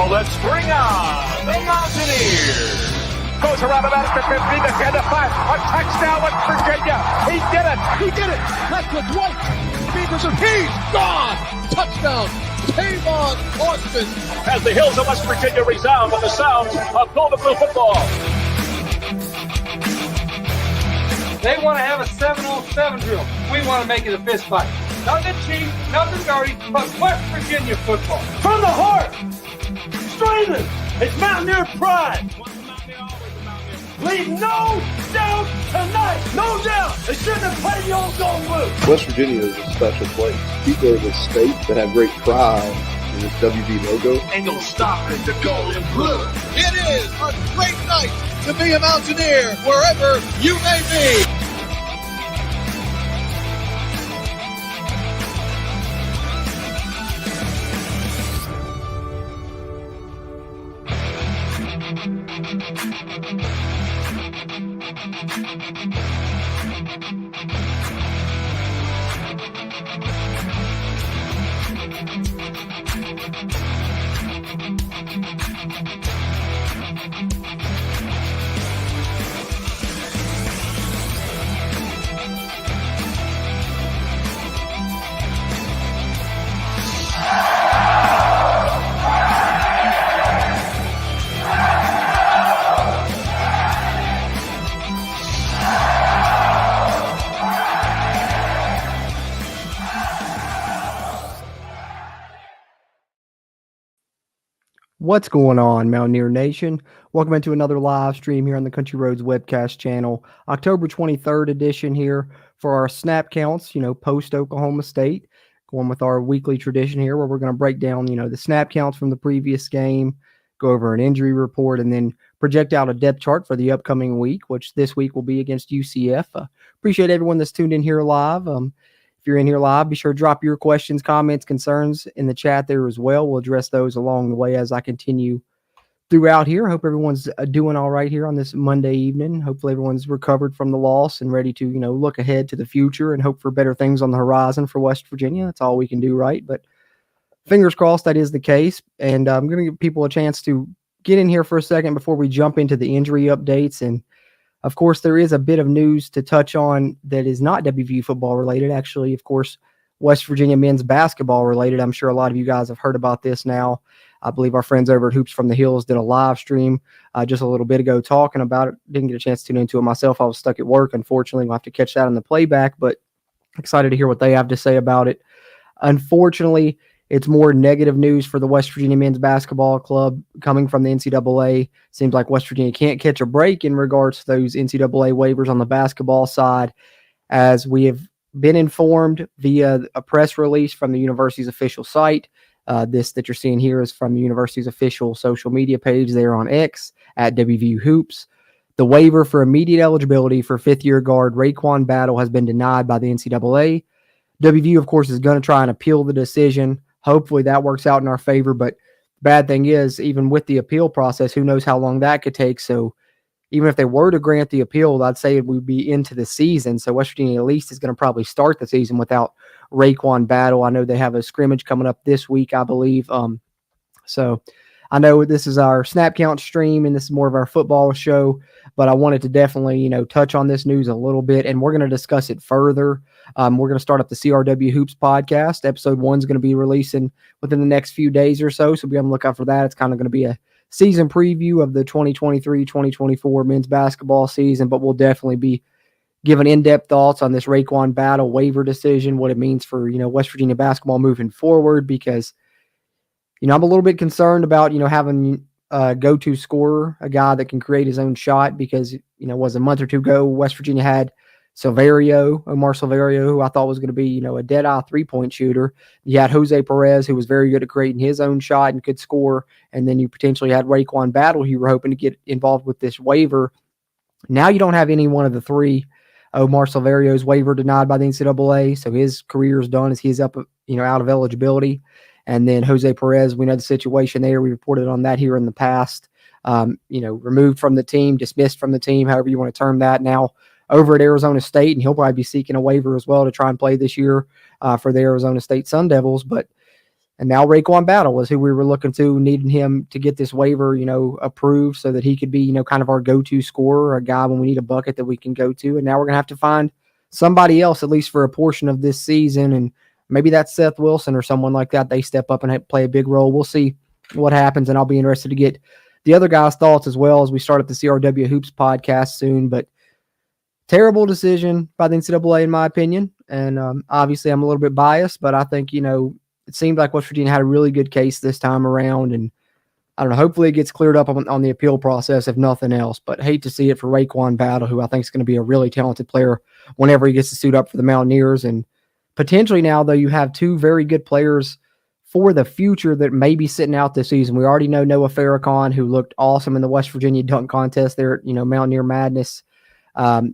Let's bring on the Mountaineers. Goes around about it to 50, to 10 to 5. A touchdown with Virginia. He did it. He did it. Left with White. Stevenson. He's gone. Touchdown. Tavon Austin. As the hills of West Virginia resound with the sounds of Gold and Blue football. They want to have a 7-on-7 drill. We want to make it a fist fight. Nothing cheap, nothing dirty, but West Virginia football. From the heart. Streaming. It's Mountaineer pride. Leave no doubt tonight. No doubt. They shouldn't have played the old gold and blue. West Virginia is a special place. People are the state that have great pride in this WV logo. Ain't no stopping the gold and blue. It is a great night to be a Mountaineer wherever you may be. What's going on, Mountaineer Nation? Welcome into another live stream here on the Country Roads webcast channel. October 23rd edition here for our snap counts, post Oklahoma State. Going with our weekly tradition here where we're going to break down, the snap counts from the previous game, go over an injury report, and then project out a depth chart for the upcoming week, which this week will be against UCF. Appreciate everyone that's tuned in here live. If you're in here live, be sure to drop your questions, comments, concerns in the chat there as well. We'll address those along the way as I continue throughout here. Hope everyone's doing all right here on this Monday evening. Hopefully everyone's recovered from the loss and ready to, look ahead to the future and hope for better things on the horizon for West Virginia. That's all we can do, right? But fingers crossed that is the case. And I'm going to give people a chance to get in here for a second before we jump into the injury updates. And of course, there is a bit of news to touch on that is not WVU football related. Actually, of course, West Virginia men's basketball related. I'm sure a lot of you guys have heard about this now. I believe our friends over at Hoops from the Hills did a live stream just a little bit ago talking about it. Didn't get a chance to tune into it myself. I was stuck at work. Unfortunately, we'll have to catch that on the playback, but excited to hear what they have to say about it. Unfortunately, it's more negative news for the West Virginia men's basketball club coming from the NCAA. Seems like West Virginia can't catch a break in regards to those NCAA waivers on the basketball side, as we have been informed via a press release from the university's official site. This that you're seeing here is from the university's official social media page there on X at WVU Hoops. The waiver for immediate eligibility for fifth-year guard Raekwon Battle has been denied by the NCAA. WVU, of course, is going to try and appeal the decision. Hopefully that works out in our favor, but bad thing is, even with the appeal process, who knows how long that could take. So even if they were to grant the appeal, I'd say it would be into the season. So West Virginia at least is going to probably start the season without Raekwon Battle. I know they have a scrimmage coming up this week, I believe. So I know this is our snap count stream and this is more of our football show, but I wanted to definitely, touch on this news a little bit, and we're going to discuss it further. We're going to start up the CRW Hoops podcast. Episode 1 is going to be releasing within the next few days or so, so be on the lookout for that. It's kind of going to be a season preview of the 2023-2024 men's basketball season, but we'll definitely be giving in-depth thoughts on this Raekwon Battle waiver decision, what it means for, West Virginia basketball moving forward, because, I'm a little bit concerned about, having a go-to scorer, a guy that can create his own shot, because, was a month or two ago, West Virginia had Omar Silverio, who I thought was going to be, a dead-eye three-point shooter. You had Jose Perez, who was very good at creating his own shot and could score. And then you potentially had Raekwon Battle, who you were hoping to get involved with this waiver. Now you don't have any one of the three. Omar Silverio's waiver denied by the NCAA, so his career is done as he's up, out of eligibility. And then Jose Perez, we know the situation there. We reported on that here in the past. Removed from the team, dismissed from the team, however you want to term that, now over at Arizona State, and he'll probably be seeking a waiver as well to try and play this year for the Arizona State Sun Devils. And now Raekwon Battle was who we were looking to, needing him to get this waiver, approved so that he could be, kind of our go-to scorer, a guy when we need a bucket that we can go to. And now we're going to have to find somebody else, at least for a portion of this season. And maybe that's Seth Wilson or someone like that. They step up and play a big role. We'll see what happens, and I'll be interested to get the other guys' thoughts as well as we start up the CRW Hoops podcast soon. But terrible decision by the NCAA, in my opinion. And obviously I'm a little bit biased, but I think, it seemed like West Virginia had a really good case this time around. And I don't know, hopefully it gets cleared up on the appeal process, if nothing else. But hate to see it for Raekwon Battle, who I think is going to be a really talented player whenever he gets to suit up for the Mountaineers. And potentially now, though, you have two very good players for the future that may be sitting out this season. We already know Noah Farrakhan, who looked awesome in the West Virginia dunk contest there at, Mountaineer Madness,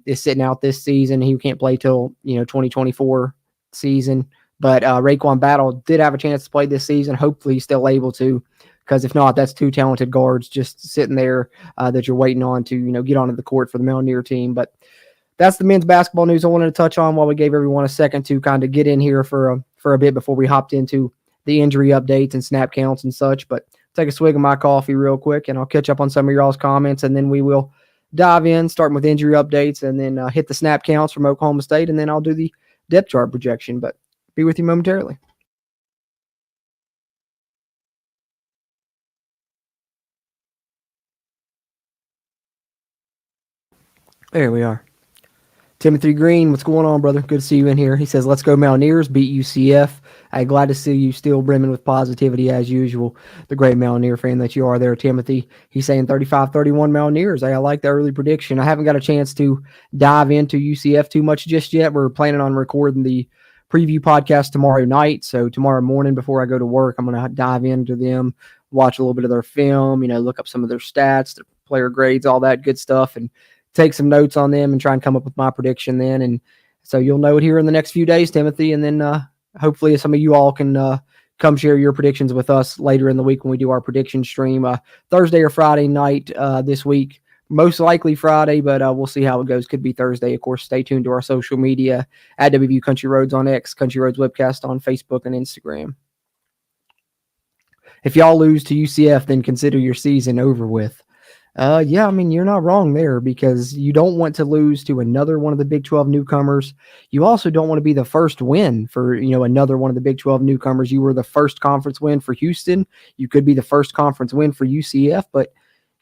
is sitting out this season. He can't play till, 2024 season. But Raekwon Battle did have a chance to play this season. Hopefully he's still able to, because if not, that's two talented guards just sitting there that you're waiting on to, get onto the court for the Mountaineer team. But that's the men's basketball news I wanted to touch on while we gave everyone a second to kind of get in here for a bit before we hopped into the injury updates and snap counts and such. But take a swig of my coffee real quick, and I'll catch up on some of y'all's comments, and then we will dive in, starting with injury updates, and then hit the snap counts from Oklahoma State, and then I'll do the depth chart projection. But be with you momentarily. There we are. Timothy Green, what's going on, brother? Good to see you in here. He says, let's go Mountaineers, beat UCF. I'm glad to see you still brimming with positivity as usual. The great Mountaineer fan that you are there, Timothy. He's saying 35-31 Mountaineers. I like the early prediction. I haven't got a chance to dive into UCF too much just yet. We're planning on recording the preview podcast tomorrow night. So tomorrow morning before I go to work, I'm going to dive into them, watch a little bit of their film, look up some of their stats, their player grades, all that good stuff, and take some notes on them and try and come up with my prediction then. And so you'll know it here in the next few days, Timothy. And then hopefully some of you all can come share your predictions with us later in the week when we do our prediction stream Thursday or Friday night this week. Most likely Friday, but we'll see how it goes. Could be Thursday. Of course, stay tuned to our social media at WVU Country Roads on X, Country Roads Webcast on Facebook and Instagram. If y'all lose to UCF, then consider your season over with. Yeah, I mean, you're not wrong there, because you don't want to lose to another one of the Big 12 newcomers. You also don't want to be the first win for, another one of the Big 12 newcomers. You were the first conference win for Houston. You could be the first conference win for UCF, but,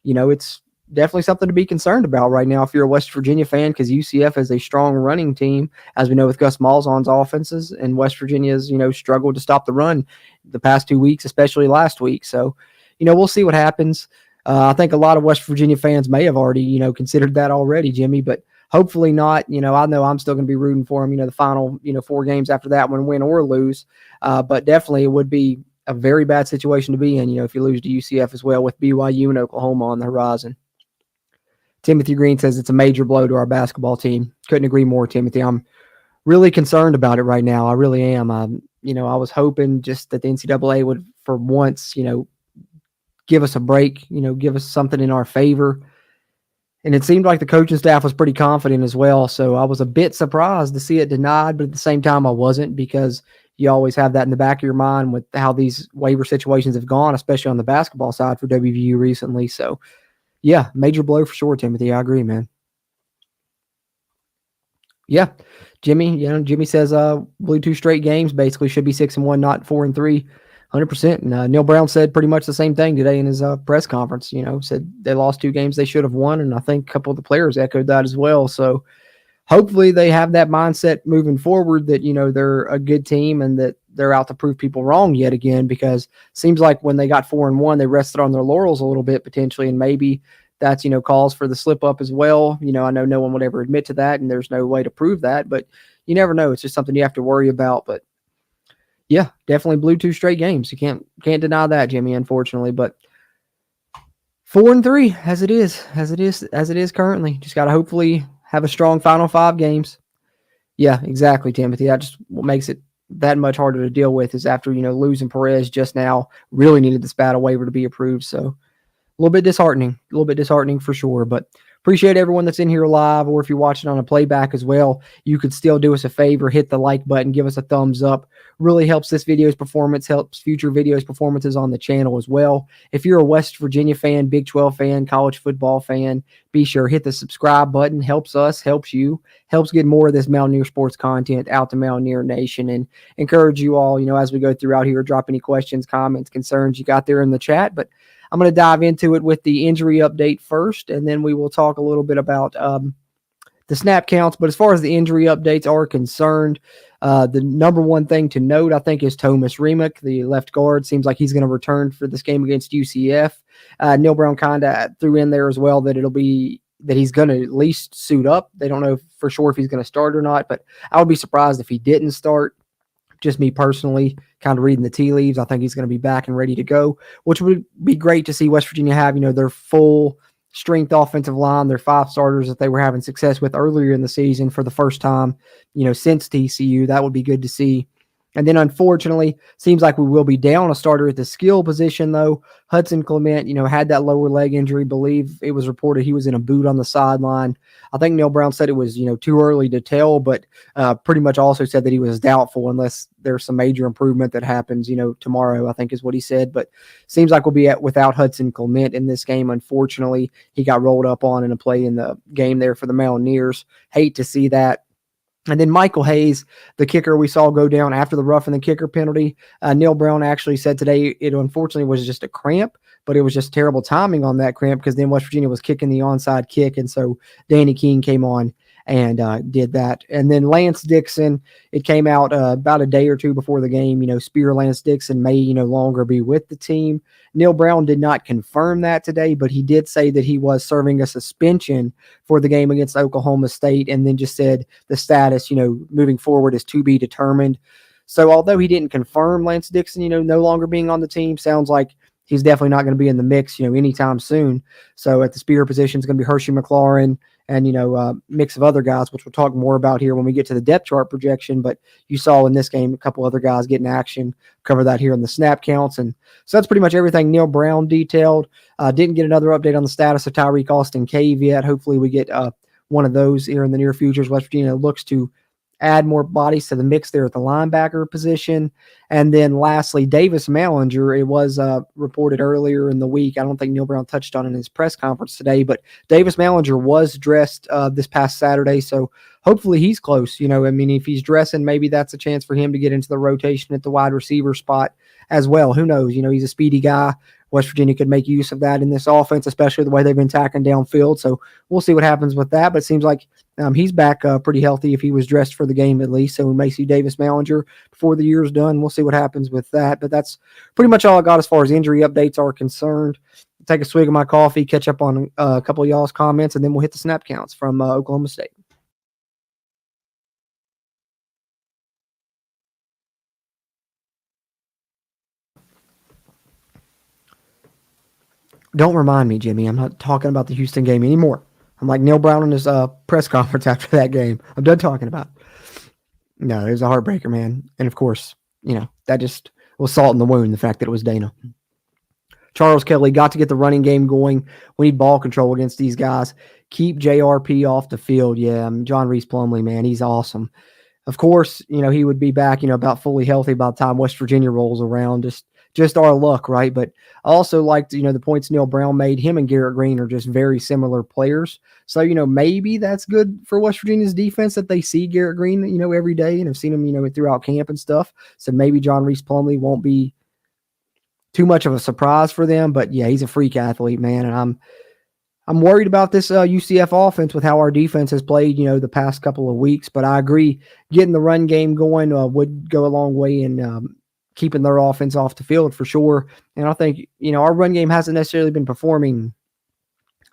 it's definitely something to be concerned about right now if you're a West Virginia fan, because UCF is a strong running team, as we know with Gus Malzahn's offenses, and West Virginia's, struggled to stop the run the past 2 weeks, especially last week. So, we'll see what happens. I think a lot of West Virginia fans may have already, considered that already, Jimmy, but hopefully not. I know I'm still going to be rooting for them, the final, 4 games after that one, win or lose. But definitely it would be a very bad situation to be in, if you lose to UCF as well, with BYU and Oklahoma on the horizon. Timothy Green says it's a major blow to our basketball team. Couldn't agree more, Timothy. I'm really concerned about it right now. I really am. I was hoping just that the NCAA would, for once, give us a break, give us something in our favor. And it seemed like the coaching staff was pretty confident as well. So I was a bit surprised to see it denied, but at the same time I wasn't, because you always have that in the back of your mind with how these waiver situations have gone, especially on the basketball side for WVU recently. So yeah, major blow for sure, Timothy. I agree, man. Yeah. Jimmy says blew 2 straight games, basically should be 6-1, not 4-3. 100%. And Neil Brown said pretty much the same thing today in his press conference. Said they lost 2 games they should have won, and I think a couple of the players echoed that as well. So hopefully they have that mindset moving forward that, they're a good team and that they're out to prove people wrong yet again, because it seems like when they got 4-1, they rested on their laurels a little bit potentially, and maybe that's, calls for the slip up as well. I know no one would ever admit to that, and there's no way to prove that, but you never know. It's just something you have to worry about. But yeah, definitely blew 2 straight games. You can't deny that, Jimmy, unfortunately. But 4-3 as it is currently. Just got to hopefully have a strong final 5 games. Yeah, exactly, Timothy. That just what makes it, that much harder to deal with is after, losing Perez just now. Really needed this battle waiver to be approved. So a little bit disheartening for sure, but appreciate everyone that's in here live, or if you're watching on a playback as well, you could still do us a favor, hit the like button, give us a thumbs up. Really helps this video's performance, helps future videos performances on the channel as well. If you're a West Virginia fan, Big 12 fan, college football fan, be sure hit the subscribe button. Helps us, helps you, helps get more of this Mountaineer sports content out to Mountaineer Nation, and encourage you all, as we go throughout here, drop any questions, comments, concerns you got there in the chat. But I'm going to dive into it with the injury update first, and then we will talk a little bit about the snap counts. But as far as the injury updates are concerned, the number one thing to note, I think, is Thomas Remick, the left guard. Seems like he's going to return for this game against UCF. Neil Brown kind of threw in there as well that he's going to at least suit up. They don't know for sure if he's going to start or not, but I would be surprised if he didn't start. Just me personally, kind of reading the tea leaves, I think he's going to be back and ready to go, which would be great to see West Virginia have, their full strength offensive line, their 5 starters that they were having success with earlier in the season for the first time, since TCU. That would be good to see. And then, unfortunately, seems like we will be down a starter at the skill position, though. Hudson Clement, had that lower leg injury. Believe it was reported he was in a boot on the sideline. I think Neil Brown said it was, too early to tell, but pretty much also said that he was doubtful unless there's some major improvement that happens, tomorrow, I think is what he said. But seems like we'll be without Hudson Clement in this game. Unfortunately, he got rolled up on in a play in the game there for the Mountaineers. Hate to see that. And then Michael Hayes, the kicker we saw go down after the roughing the kicker penalty. Neil Brown actually said today it unfortunately was just a cramp, but it was just terrible timing on that cramp because then West Virginia was kicking the onside kick, and so Danny King came on and did that. And then Lance Dixon, it came out about a day or two before the game, Spear Lance Dixon may no longer be with the team. Neil Brown did not confirm that today, but he did say that he was serving a suspension for the game against Oklahoma State, and then just said the status, moving forward is to be determined. So although he didn't confirm Lance Dixon, no longer being on the team, sounds like he's definitely not going to be in the mix, anytime soon. So at the spear position is going to be Hershey McLaurin and, mix of other guys, which we'll talk more about here when we get to the depth chart projection. But you saw in this game a couple other guys getting action, cover that here in the snap counts. And so that's pretty much everything Neil Brown detailed. Didn't get another update on the status of Tyreek Austin Cave yet. Hopefully we get one of those here in the near future. West Virginia looks to add more bodies to the mix there at the linebacker position. And then lastly, Davis Mallinger, it was reported earlier in the week. I don't think Neil Brown touched on it in his press conference today, but Davis Mallinger was dressed this past Saturday. So hopefully he's close. If he's dressing, maybe that's a chance for him to get into the rotation at the wide receiver spot as well. Who knows? He's a speedy guy. West Virginia could make use of that in this offense, especially the way they've been attacking downfield. So we'll see what happens with that. But it seems like he's back pretty healthy if he was dressed for the game at least. So we may see Davis Mallinger before the year's done. We'll see what happens with that. But that's pretty much all I got as far as injury updates are concerned. Take a swig of my coffee, catch up on a couple of y'all's comments, and then we'll hit the snap counts from Oklahoma State. Don't remind me, Jimmy. I'm not talking about the Houston game anymore. I'm like Neil Brown in his press conference after that game. I'm done talking about it. No, it was a heartbreaker, man. And, of course, that just was salt in the wound, the fact that it was Dana. Charles Kelly got to get the running game going. We need ball control against these guys. Keep JRP off the field. Yeah, John Reese Plumlee, man, he's awesome. Of course, he would be back, about fully healthy by the time West Virginia rolls around. Just our luck, right? But I also liked, the points Neil Brown made. Him and Garrett Green are just very similar players. So, maybe that's good for West Virginia's defense that they see Garrett Green, every day and have seen him, throughout camp and stuff. So maybe John Reese Plumlee won't be too much of a surprise for them. But yeah, he's a freak athlete, man. And I'm worried about this UCF offense with how our defense has played, the past couple of weeks. But I agree, getting the run game going would go a long way in keeping their offense off the field for sure. And I think, our run game hasn't necessarily been performing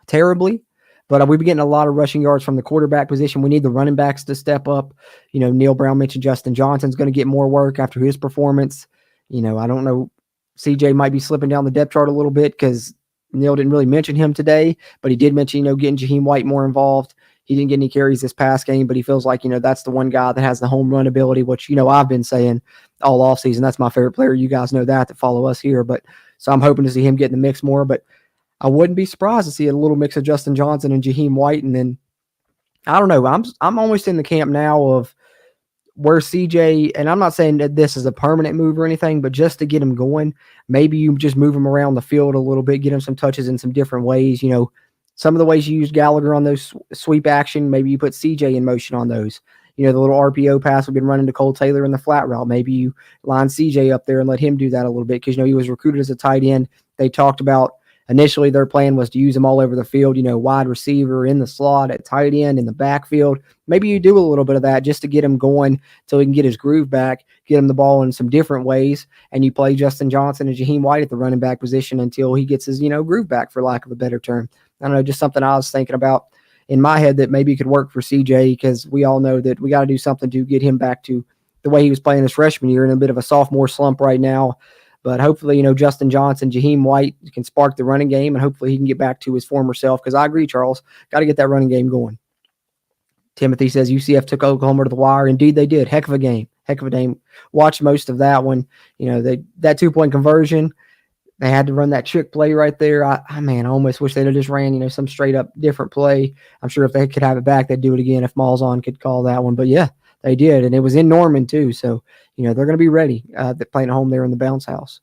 terribly, but we've been getting a lot of rushing yards from the quarterback position. We need the running backs to step up. Neil Brown mentioned Justin Johnson's going to get more work after his performance. I don't know. CJ might be slipping down the depth chart a little bit because Neil didn't really mention him today, but he did mention, getting Jaheim White more involved. he didn't get any carries this past game, but he feels like, that's the one guy that has the home run ability, which, I've been saying all offseason. That's my favorite player. You guys know that follow us here. But so I'm hoping to see him get in the mix more. But I wouldn't be surprised to see a little mix of Justin Johnson and Jaheim White. And then, I don't know, I'm almost in the camp now of where CJ, and I'm not saying that this is a permanent move or anything, but just to get him going, maybe you just move him around the field a little bit, get him some touches in some different ways. Some of the ways you use Gallagher on those sweep action, maybe you put CJ in motion on those. The little RPO pass we've been running to Cole Taylor in the flat route. Maybe you line CJ up there and let him do that a little bit because, he was recruited as a tight end. They talked about initially their plan was to use him all over the field, wide receiver, in the slot, at tight end, in the backfield. Maybe you do a little bit of that just to get him going so he can get his groove back, get him the ball in some different ways, and you play Justin Johnson and Jaheim White at the running back position until he gets his, groove back, for lack of a better term. I don't know, just something I was thinking about in my head that maybe could work for CJ because we all know that we got to do something to get him back to the way he was playing his freshman year in a bit of a sophomore slump right now. But hopefully, Justin Johnson, Jaheim White can spark the running game, and hopefully he can get back to his former self because I agree, Charles, got to get that running game going. Timothy says UCF took Oklahoma to the wire. Indeed, they did. Heck of a game. Watched most of that one. That 2-point conversion, they had to run that trick play right there. I almost wish they'd have just ran, some straight up different play. I'm sure if they could have it back, they'd do it again if Malzahn could call that one. But yeah, they did, and it was in Norman too. So, they're going to be ready. They're playing at home there in the bounce house.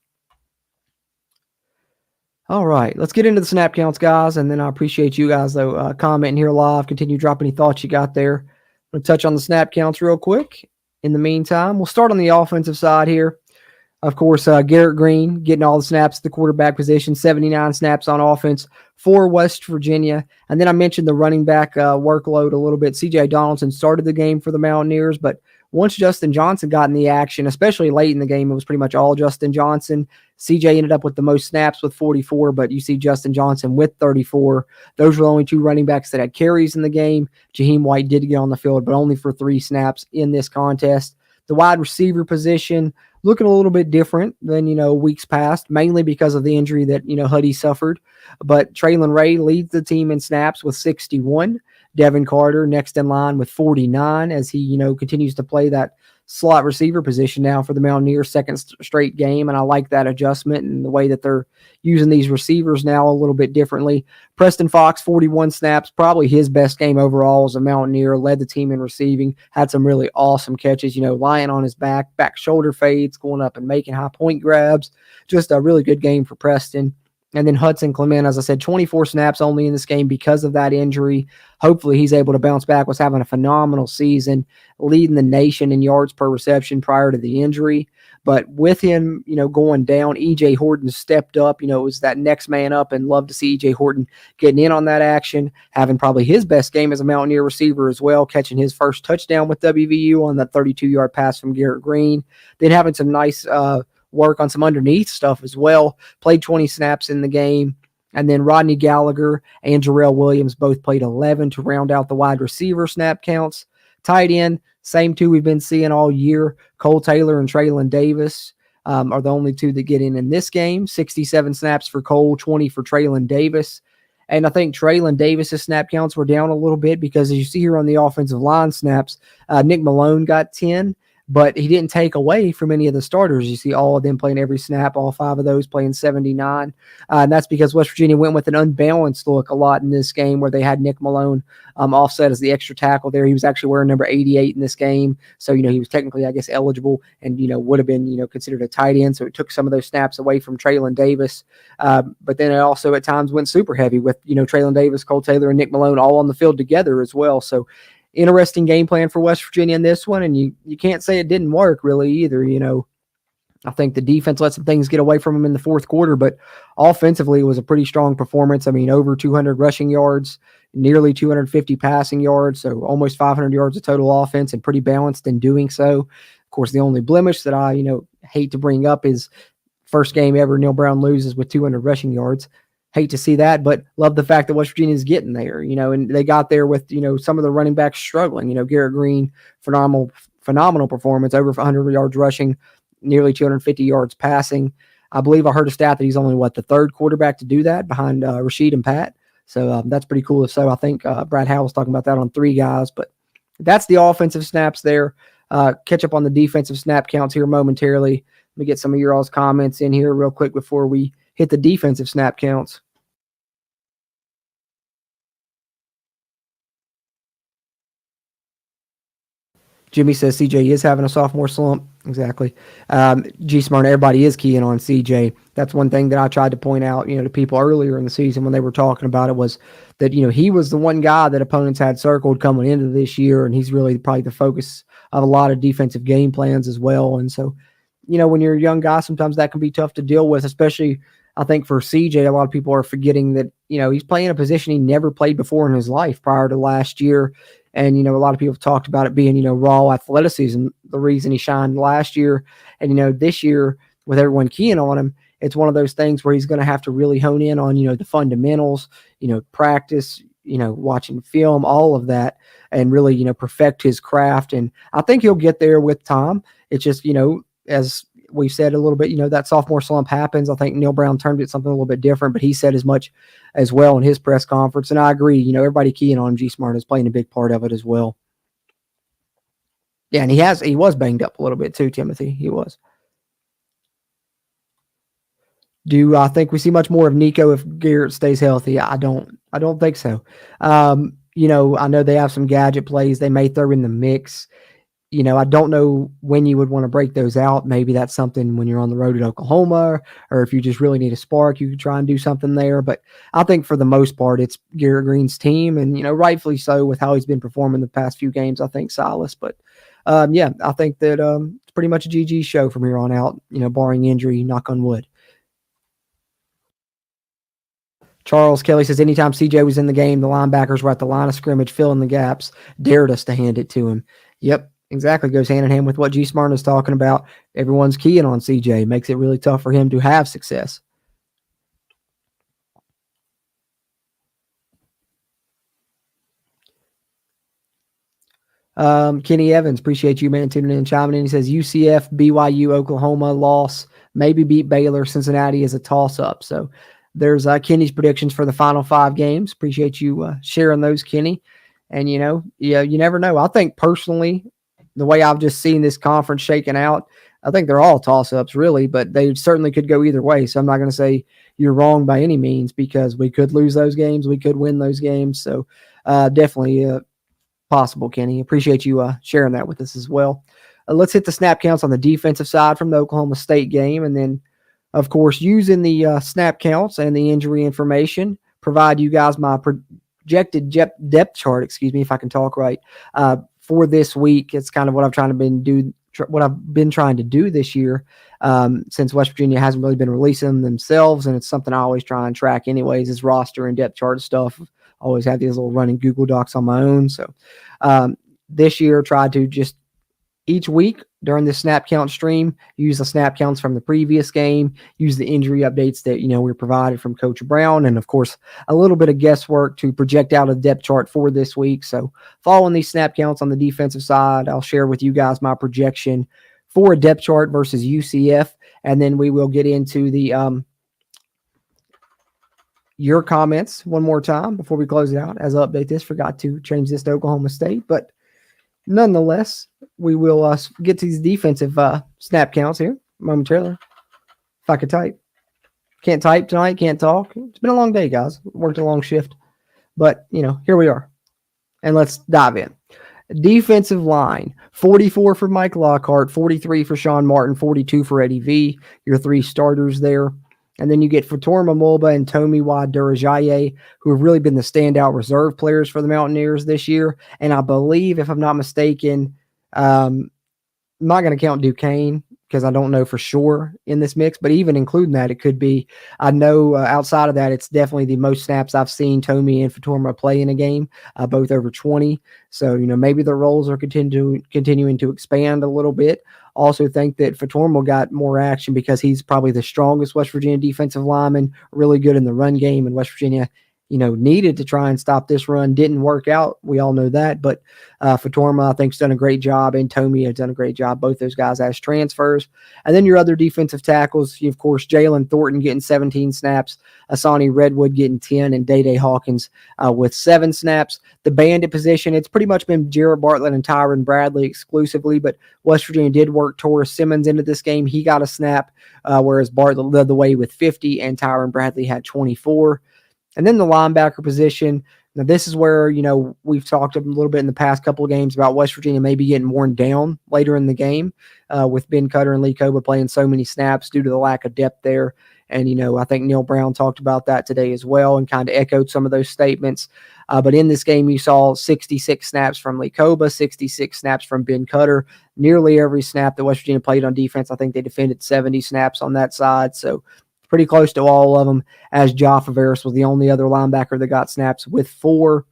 All right, let's get into the snap counts, guys, and then I appreciate you guys, though, commenting here live. Continue dropping any thoughts you got there. I'm going to touch on the snap counts real quick. In the meantime, we'll start on the offensive side here. Of course, Garrett Green getting all the snaps at the quarterback position, 79 snaps on offense for West Virginia. And then I mentioned the running back workload a little bit. C.J. Donaldson started the game for the Mountaineers, but once Justin Johnson got in the action, especially late in the game, it was pretty much all Justin Johnson. CJ ended up with the most snaps with 44, but you see Justin Johnson with 34. Those were the only two running backs that had carries in the game. Jaheim White did get on the field, but only for 3 snaps in this contest. The wide receiver position looking a little bit different than, weeks past, mainly because of the injury that, Huddy suffered. But Traylon Ray leads the team in snaps with 61. Devin Carter next in line with 49 as he, continues to play that slot receiver position now for the Mountaineers, second straight game. And I like that adjustment and the way that they're using these receivers now a little bit differently. Preston Fox, 41 snaps, probably his best game overall as a Mountaineer, led the team in receiving, had some really awesome catches, lying on his back shoulder fades, going up and making high point grabs. Just a really good game for Preston. And then Hudson Clement, as I said, 24 snaps only in this game because of that injury. Hopefully he's able to bounce back. Was having a phenomenal season, leading the nation in yards per reception prior to the injury. But with him, going down, E.J. Horton stepped up. It was that next man up, and love to see E.J. Horton getting in on that action, having probably his best game as a Mountaineer receiver as well, catching his first touchdown with WVU on that 32-yard pass from Garrett Green. Then having some nice work on some underneath stuff as well. Played 20 snaps in the game. And then Rodney Gallagher and Jarrell Williams both played 11 to round out the wide receiver snap counts. Tight end, same two we've been seeing all year. Cole Taylor and Traylon Davis are the only two that get in this game. 67 snaps for Cole, 20 for Traylon Davis. And I think Traylon Davis's snap counts were down a little bit because, as you see here on the offensive line snaps, Nick Malone got 10. But he didn't take away from any of the starters. You see all of them playing every snap, all 5 of those playing 79. And that's because West Virginia went with an unbalanced look a lot in this game where they had Nick Malone offset as the extra tackle there. He was actually wearing number 88 in this game. So, he was technically, I guess, eligible and, would have been, considered a tight end. So it took some of those snaps away from Traylon Davis. But then it also at times went super heavy with, Traylon Davis, Cole Taylor, and Nick Malone all on the field together as well. So interesting game plan for West Virginia in this one, and you can't say it didn't work really either. I think the defense let some things get away from them in the fourth quarter, but offensively it was a pretty strong performance. I mean, over 200 rushing yards, nearly 250 passing yards, so almost 500 yards of total offense, and pretty balanced in doing so. Of course, the only blemish that I hate to bring up is first game ever Neil Brown loses with 200 rushing yards. Hate to see that, but love the fact that West Virginia is getting there, and they got there with, some of the running backs struggling. Garrett Green, phenomenal performance, over 100 yards rushing, nearly 250 yards passing. I believe I heard a stat that he's only, the third quarterback to do that behind Rashid and Pat. So that's pretty cool. So I think Brad Howell was talking about that on 3 guys, but that's the offensive snaps there. Catch up on the defensive snap counts here momentarily. Let me get some of your all's comments in here real quick before we hit the defensive snap counts. Jimmy says CJ is having a sophomore slump. Exactly. G Smart, everybody is keying on CJ. That's one thing that I tried to point out, to people earlier in the season when they were talking about it, was that, he was the one guy that opponents had circled coming into this year, and he's really probably the focus of a lot of defensive game plans as well. And so, when you're a young guy, sometimes that can be tough to deal with, especially I think for CJ, a lot of people are forgetting that, he's playing a position he never played before in his life prior to last year. And, a lot of people have talked about it being, raw athleticism, the reason he shined last year. And, this year, with everyone keying on him, it's one of those things where he's going to have to really hone in on, the fundamentals, practice, watching film, all of that, and really, perfect his craft. And I think he'll get there with time. It's just, as we've said a little bit, that sophomore slump happens. I think Neil Brown termed it something a little bit different, but he said as much as well in his press conference. And I agree, everybody keying on him, G Smart is playing a big part of it as well. Yeah, and he was banged up a little bit too, Timothy. He was. Do I think we see much more of Nico if Garrett stays healthy? I don't think so. I know they have some gadget plays they may throw in the mix. I don't know when you would want to break those out. Maybe that's something when you're on the road at Oklahoma, or if you just really need a spark, you could try and do something there. But I think for the most part, it's Garrett Green's team, and, rightfully so with how he's been performing the past few games, I think Silas. But, I think that it's pretty much a GG show from here on out, barring injury, knock on wood. Charles Kelly says, anytime CJ was in the game, the linebackers were at the line of scrimmage filling the gaps, dared us to hand it to him. Yep. Exactly. Goes hand in hand with what G Smart is talking about. Everyone's keying on CJ. Makes it really tough for him to have success. Kenny Evans, appreciate you, man, tuning in and chiming in. He says UCF, BYU, Oklahoma loss, maybe beat Baylor. Cincinnati is a toss-up. So there's Kenny's predictions for the final 5 games. Appreciate you sharing those, Kenny. And, you never know. I think personally, the way I've just seen this conference shaking out, I think they're all toss-ups, really, but they certainly could go either way. So I'm not going to say you're wrong by any means, because we could lose those games. We could win those games. So definitely possible, Kenny. Appreciate you sharing that with us as well. Let's hit the snap counts on the defensive side from the Oklahoma State game. And then, of course, using the snap counts and the injury information, provide you guys my projected depth chart, if I can talk right, for this week. It's kind of what I've been trying to do this year, since West Virginia hasn't really been releasing them themselves, and it's something I always try and track anyways, is roster and depth chart stuff. I always have these little running Google Docs on my own. So this year, tried to just each week during the snap count stream, use the snap counts from the previous game, use the injury updates that, we provided from Coach Brown, and of course, a little bit of guesswork to project out a depth chart for this week. So following these snap counts on the defensive side, I'll share with you guys my projection for a depth chart versus UCF, and then we will get into the your comments one more time before we close it out. As I update this, forgot to change this to Oklahoma State, but nonetheless, we will get to these defensive snap counts here momentarily. If I could type. Can't type tonight, can't talk. It's been a long day, guys. Worked a long shift. But, here we are. And let's dive in. Defensive line, 44 for Mike Lockhart, 43 for Sean Martin, 42 for Eddie V. Your 3 starters there. And then you get Fatorma Mulba and Tomiwa Durajaye, who have really been the standout reserve players for the Mountaineers this year. And I believe, if I'm not mistaken, I'm not going to count Duquesne because I don't know for sure in this mix, but even including that, it could be. I know outside of that, it's definitely the most snaps I've seen Tommy and Fatorma play in a game, both over 20. So, maybe their roles are continuing to expand a little bit. Also think that Fatorma got more action because he's probably the strongest West Virginia defensive lineman, really good in the run game, and West Virginia needed to try and stop this run. Didn't work out. We all know that. But Fatorma, I think, has done a great job, and Tomey has done a great job, both those guys as transfers. And then your other defensive tackles, of course, Jalen Thornton getting 17 snaps, Asani Redwood getting 10, and Day Hawkins with 7 snaps. The bandit position, it's pretty much been Jarrett Bartlett and Tyron Bradley exclusively, but West Virginia did work Torres Simmons into this game. He got a snap, whereas Bartlett led the way with 50, and Tyron Bradley had 24. And then the linebacker position. Now, this is where, we've talked a little bit in the past couple of games about West Virginia maybe getting worn down later in the game with Ben Cutter and Lee Koba playing so many snaps due to the lack of depth there. And, I think Neil Brown talked about that today as well and kind of echoed some of those statements. But in this game, you saw 66 snaps from Lee Koba, 66 snaps from Ben Cutter. Nearly every snap that West Virginia played on defense, I think they defended 70 snaps on that side. So pretty close to all of them, as Jaffa Veras was the only other linebacker that got snaps with 4.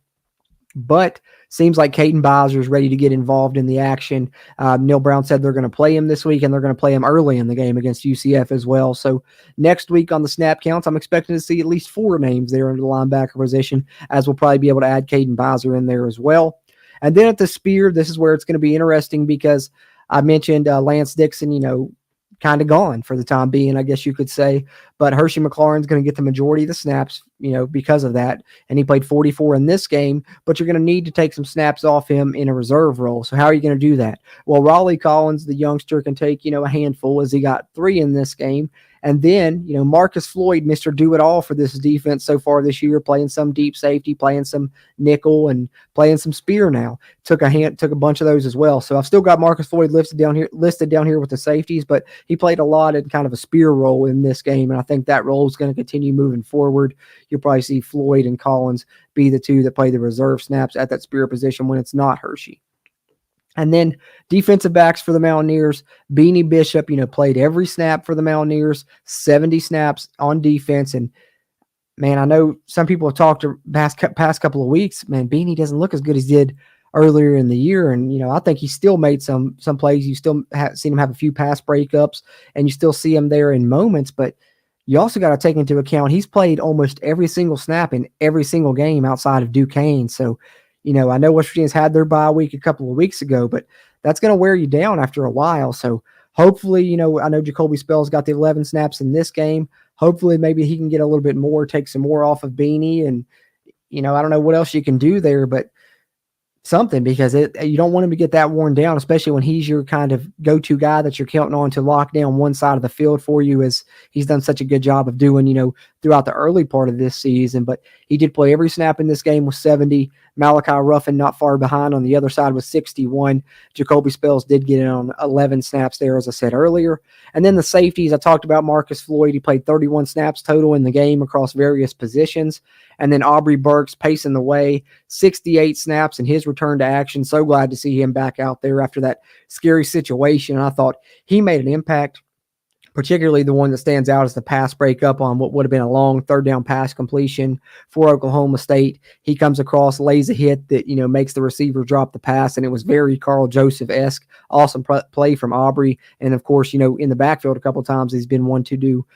But seems like Caden Beiser is ready to get involved in the action. Neil Brown said they're going to play him this week, and they're going to play him early in the game against UCF as well. So next week on the snap counts, I'm expecting to see at least 4 names there in the linebacker position, as we'll probably be able to add Caden Beiser in there as well. And then at the spear, this is where it's going to be interesting because I mentioned Lance Dixon, kind of gone for the time being, I guess you could say. But Hershey McLaurin's going to get the majority of the snaps, because of that. And he played 44 in this game, but you're going to need to take some snaps off him in a reserve role. So how are you going to do that? Well, Raleigh Collins, the youngster, can take, a handful, as he got 3 in this game. And then, Marcus Floyd, Mr. Do-It-All for this defense so far this year, playing some deep safety, playing some nickel, and playing some spear now. Took a bunch of those as well. So I've still got Marcus Floyd listed down here with the safeties, but he played a lot in kind of a spear role in this game, and I think that role is going to continue moving forward. You'll probably see Floyd and Collins be the 2 that play the reserve snaps at that spear position when it's not Hershey. And then defensive backs for the Mountaineers, Beanie Bishop, played every snap for the Mountaineers, 70 snaps on defense. And, man, I know some people have talked past couple of weeks, man, Beanie doesn't look as good as he did earlier in the year. And, I think he still made some plays. You still seen him have a few pass breakups, and you still see him there in moments. But you also got to take into account he's played almost every single snap in every single game outside of Duquesne. So, I know West Virginia's had their bye week a couple of weeks ago, but that's going to wear you down after a while. So hopefully, I know Jacoby Spell's got the 11 snaps in this game. Hopefully maybe he can get a little bit more, take some more off of Beanie. And, I don't know what else you can do there, but something, because you don't want him to get that worn down, especially when he's your kind of go-to guy that you're counting on to lock down one side of the field for you, as he's done such a good job of doing, throughout the early part of this season. But he did play every snap in this game with 70. Malachi Ruffin not far behind on the other side with 61. Jacoby Spells did get in on 11 snaps there, as I said earlier. And then the safeties, I talked about Marcus Floyd. He played 31 snaps total in the game across various positions. And then Aubrey Burks pacing the way, 68 snaps in his return to action. So glad to see him back out there after that scary situation. And I thought he made an impact. Particularly the one that stands out is the pass breakup on what would have been a long 3rd down pass completion for Oklahoma State. He comes across, lays a hit that, makes the receiver drop the pass, and it was very Carl Joseph-esque. Awesome play from Aubrey. And, of course, in the backfield a couple of times he's been one to do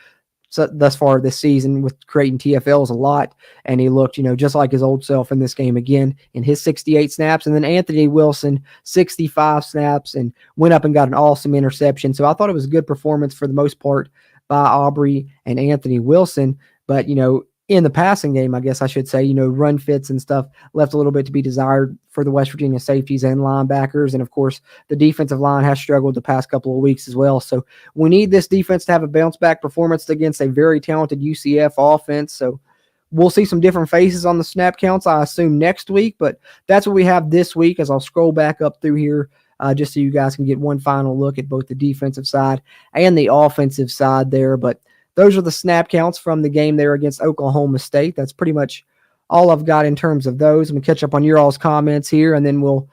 so thus far this season with creating TFLs a lot, and he looked, just like his old self in this game again in his 68 snaps. And then Anthony Wilson, 65 snaps, and went up and got an awesome interception. So I thought it was a good performance for the most part by Aubrey and Anthony Wilson. But, in the passing game, I guess I should say, run fits and stuff left a little bit to be desired for the West Virginia safeties and linebackers. And, of course, the defensive line has struggled the past couple of weeks as well. So we need this defense to have a bounce-back performance against a very talented UCF offense. So we'll see some different faces on the snap counts, I assume, next week. But that's what we have this week, as I'll scroll back up through here just so you guys can get one final look at both the defensive side and the offensive side there. But those are the snap counts from the game there against Oklahoma State. That's pretty much all I've got in terms of those. I'm going to catch up on your all's comments here, and then we'll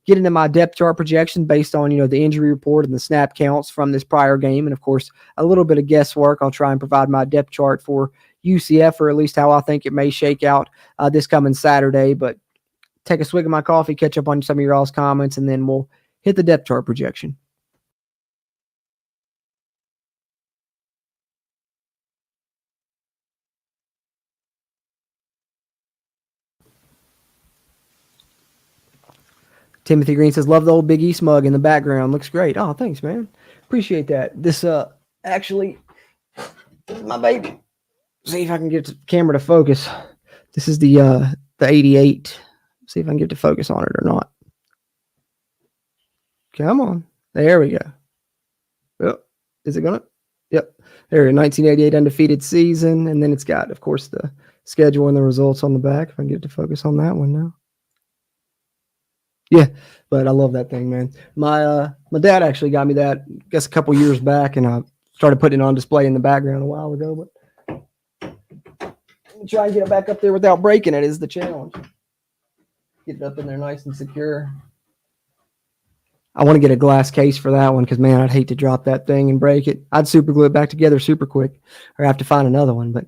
get into my depth chart projection based on, the injury report and the snap counts from this prior game. And, of course, a little bit of guesswork. I'll try and provide my depth chart for UCF, or at least how I think it may shake out this coming Saturday. But take a swig of my coffee, catch up on some of your all's comments, and then we'll hit the depth chart projection. Timothy Green says, love the old Big East mug in the background. Looks great. Oh, thanks, man. Appreciate that. This actually, this is my baby. See if I can get the camera to focus. This is the 88. See if I can get to focus on it or not. Come on. There we go. Yep. Is it gonna? Yep. There, 1988 undefeated season, and then it's got, of course, the schedule and the results on the back. If I can get to focus on that one now. Yeah, but I love that thing, man. My dad actually got me that, I guess, a couple years back, and I started putting it on display in the background a while ago. But try and get it back up there without breaking it is the challenge. Get it up in there nice and secure. I want to get a glass case for that one because, man, I'd hate to drop that thing and break it. I'd super glue it back together super quick or have to find another one. But,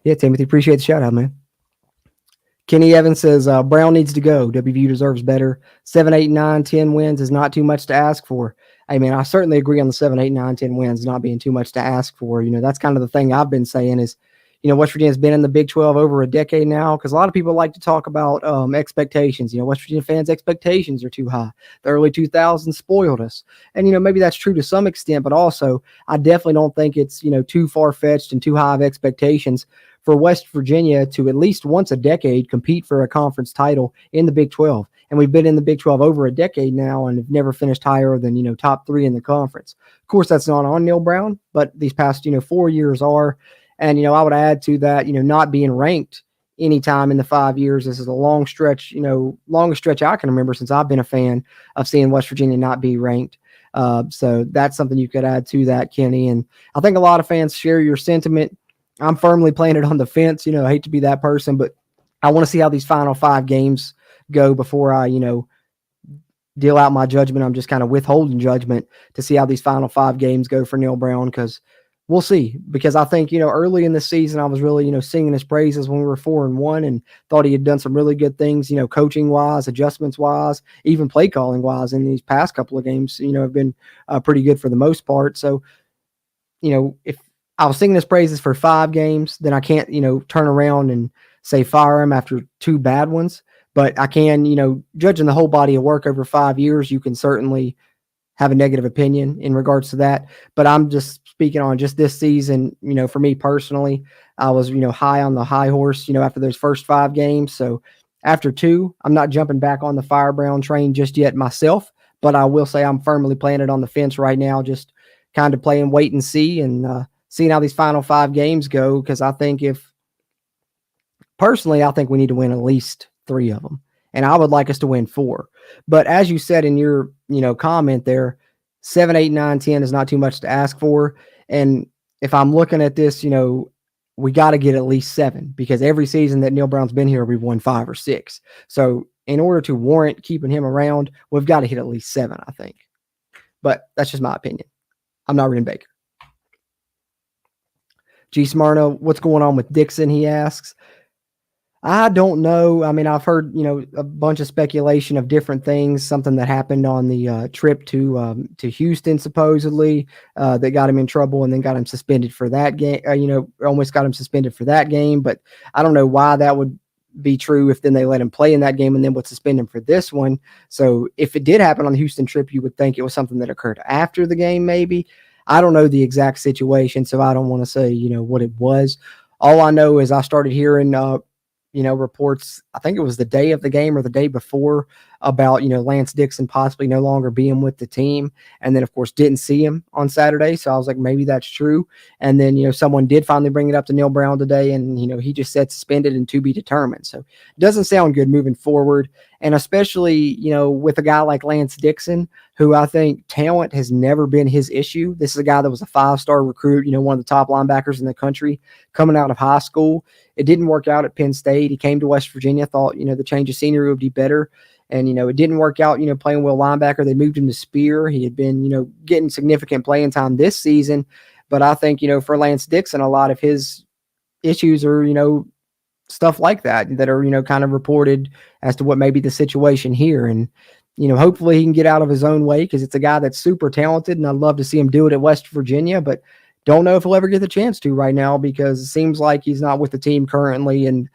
yeah, Timothy, appreciate the shout-out, man. Kenny Evans says, Brown needs to go. WVU deserves better. 7, 8, 9, 10 wins is not too much to ask for. Hey, man, I certainly agree on the 7, 8, 9, 10 wins not being too much to ask for. You know, that's kind of the thing I've been saying is, you know, West Virginia's been in the Big 12 over a decade now because a lot of people like to talk about expectations. You know, West Virginia fans' expectations are too high. The early 2000s spoiled us. And, you know, maybe that's true to some extent, but also I definitely don't think it's, you know, too far-fetched and too high of expectations for West Virginia to at least once a decade compete for a conference title in the Big 12. And we've been in the Big 12 over a decade now and have never finished higher than, you know, top 3 in the conference. Of course, that's not on Neil Brown, but these past, you know, 4 years are. And, you know, I would add to that, you know, not being ranked anytime in the 5 years. This is a long stretch, you know, longest stretch I can remember since I've been a fan of seeing West Virginia not be ranked. So that's something you could add to that, Kenny. And I think a lot of fans share your sentiment. I'm firmly playing it on the fence. You know, I hate to be that person, but I want to see how these final 5 games go before I, you know, deal out my judgment. I'm just kind of withholding judgment to see how these final 5 games go for Neil Brown because we'll see. Because I think, you know, early in the season, I was really, you know, singing his praises when we were 4-1 and thought he had done some really good things, you know, coaching wise, adjustments wise, even play calling wise in these past couple of games, you know, have been pretty good for the most part. So, you know, if I was singing his praises for 5 games, then I can't, you know, turn around and say fire him after 2 bad ones. But I can, you know, judging the whole body of work over 5 years, you can certainly have a negative opinion in regards to that. But I'm just speaking on just this season, you know, for me personally, I was, you know, high on the high horse, you know, after those first 5 games. So after 2, I'm not jumping back on the Fire Brown train just yet myself, but I will say I'm firmly playing it on the fence right now, just kind of playing wait and see and seeing how these final 5 games go. Because I think personally, I think we need to win at least 3 of them. And I would like us to win 4. But as you said in your, you know, comment there, 7, 8, 9, 10 is not too much to ask for. And if I'm looking at this, you know, we got to get at least 7 because every season that Neil Brown's been here, we've won 5 or 6. So in order to warrant keeping him around, we've got to hit at least 7, I think. But that's just my opinion. I'm not Ren Baker. G. Smyrna, what's going on with Dixon, he asks. I don't know. I mean, I've heard, you know, a bunch of speculation of different things, something that happened on the trip to Houston, supposedly, that got him in trouble and then got him suspended for that game, you know, almost got him suspended for that game. But I don't know why that would be true if then they let him play in that game and then would suspend him for this one. So if it did happen on the Houston trip, you would think it was something that occurred after the game, maybe. I don't know the exact situation, so I don't want to say, you know, what it was. All I know is I started hearing, you know, reports, I think it was the day of the game or the day before, about, you know, Lance Dixon possibly no longer being with the team. And then, of course, didn't see him on Saturday. So I was like, maybe that's true. And then, you know, someone did finally bring it up to Neil Brown today. And, you know, he just said suspended and to be determined. So it doesn't sound good moving forward. And especially, you know, with a guy like Lance Dixon, who I think talent has never been his issue. This is a guy that was a 5-star recruit, you know, one of the top linebackers in the country coming out of high school. It didn't work out at Penn State. He came to West Virginia, thought, you know, the change of scenery would be better. And, you know, it didn't work out, you know, playing well linebacker. They moved him to Spear. He had been, you know, getting significant playing time this season. But I think, you know, for Lance Dixon, a lot of his issues are, you know, stuff like that are, you know, kind of reported as to what may be the situation here. And, you know, hopefully he can get out of his own way because it's a guy that's super talented and I'd love to see him do it at West Virginia, but don't know if he'll ever get the chance to right now because it seems like he's not with the team currently. And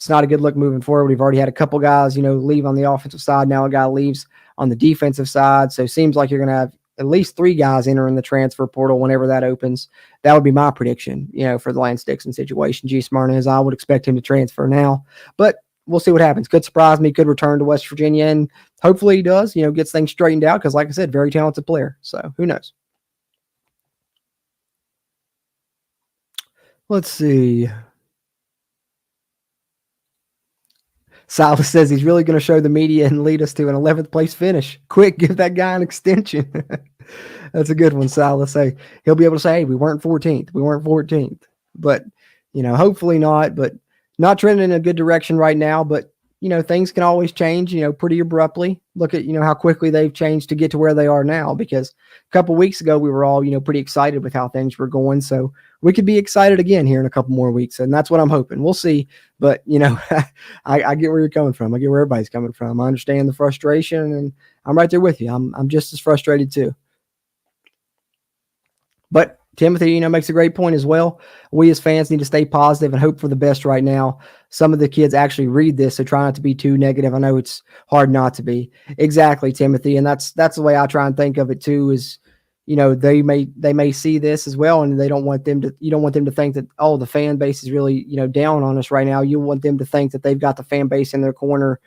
it's not a good look moving forward. We've already had a couple guys, leave on the offensive side. Now a guy leaves on the defensive side. So it seems like you're going to have at least 3 guys entering the transfer portal whenever that opens. That would be my prediction, for the Lance Dixon situation. G. Smartness, I would expect him to transfer now, but we'll see what happens. Could surprise me, could return to West Virginia, and hopefully he does, gets things straightened out because, like I said, very talented player. So who knows? Let's see. Silas says he's really going to show the media and lead us to an 11th place finish. Quick, give that guy an extension. That's a good one, Silas. Hey, he'll be able to say, hey, we weren't 14th. We weren't 14th. But, hopefully not. But not trending in a good direction right now. But, things can always change, pretty abruptly. Look at, how quickly they've changed to get to where they are now. Because a couple weeks ago, we were all, pretty excited with how things were going. So we could be excited again here in a couple more weeks. And that's what I'm hoping. We'll see. But, I get where you're coming from. I get where everybody's coming from. I understand the frustration, and I'm right there with you. I'm just as frustrated too. But Timothy, makes a great point as well. We as fans need to stay positive and hope for the best right now. Some of the kids actually read this, so try not to be too negative. I know it's hard not to be. Exactly, Timothy. And that's the way I try and think of it too, is, they may see this as well, and you don't want them to think that, oh, the fan base is really, down on us right now. You want them to think that they've got the fan base in their corner,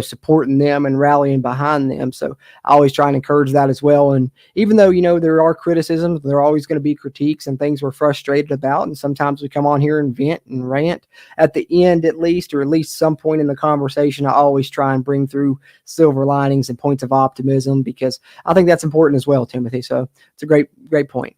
supporting them and rallying behind them. So I always try and encourage that as well. And even though, there are criticisms, there are always going to be critiques and things we're frustrated about. And sometimes we come on here and vent and rant. At the end, at least some point in the conversation, I always try and bring through silver linings and points of optimism, because I think that's important as well, Timothy. So it's a great point.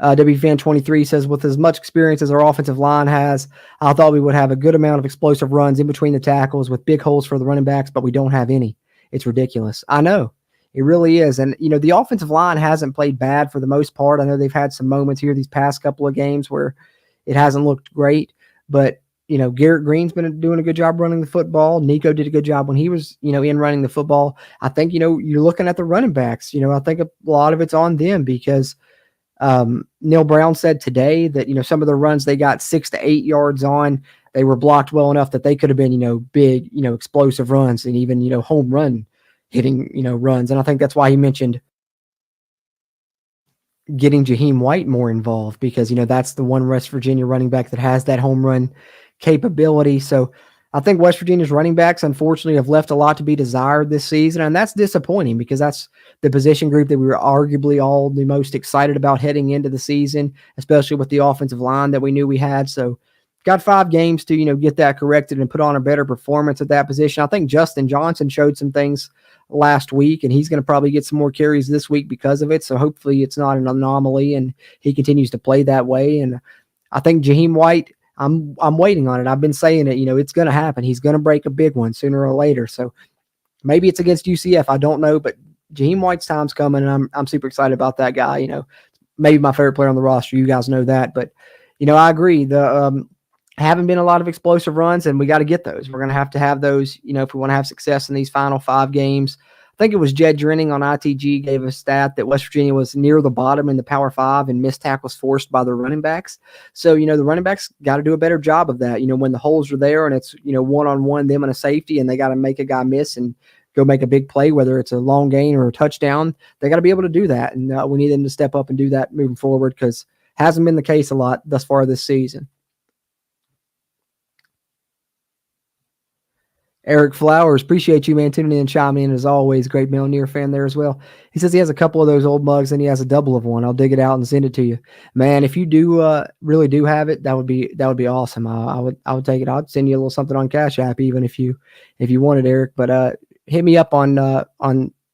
WFan23 says, with as much experience as our offensive line has, I thought we would have a good amount of explosive runs in between the tackles with big holes for the running backs, but we don't have any. It's ridiculous. I know. It really is. And, the offensive line hasn't played bad for the most part. I know they've had some moments here these past couple of games where it hasn't looked great, but, Garrett Green's been doing a good job running the football. Nico did a good job when he was, in running the football. I think, you're looking at the running backs. I think a lot of it's on them, because Neil Brown said today that, some of the runs they got 6 to 8 yards on, they were blocked well enough that they could have been, big, explosive runs, and even, home run hitting, runs. And I think that's why he mentioned getting Jaheim White more involved, because, that's the one West Virginia running back that has that home run capability. So I think West Virginia's running backs, unfortunately, have left a lot to be desired this season, and that's disappointing, because that's the position group that we were arguably all the most excited about heading into the season, especially with the offensive line that we knew we had. So got 5 games to, get that corrected and put on a better performance at that position. I think Justin Johnson showed some things last week, and he's going to probably get some more carries this week because of it. So hopefully it's not an anomaly and he continues to play that way. And I think Jaheim White, I'm waiting on it. I've been saying it, it's going to happen. He's going to break a big one sooner or later. So maybe it's against UCF. I don't know, but Jaheim White's time's coming, and I'm super excited about that guy. Maybe my favorite player on the roster. You guys know that, but I agree. The haven't been a lot of explosive runs, and we got to get those. We're going to have those, if we want to have success in these final 5 games. I think it was Jed Drenning on ITG gave a stat that West Virginia was near the bottom in the Power 5 and missed tackles forced by the running backs. So, the running backs got to do a better job of that. When the holes are there and it's, one-on-one, them and a safety, and they got to make a guy miss and go make a big play, whether it's a long gain or a touchdown, they got to be able to do that. And we need them to step up and do that moving forward, because hasn't been the case a lot thus far this season. Eric Flowers, appreciate you, man, tuning in and chiming in as always. Great Mountaineer fan there as well. He says he has a couple of those old mugs and he has a double of one. I'll dig it out and send it to you, man. If you do really do have it, that would be awesome. I would take it. I'd send you a little something on Cash App, even if you wanted, Eric. But hit me up on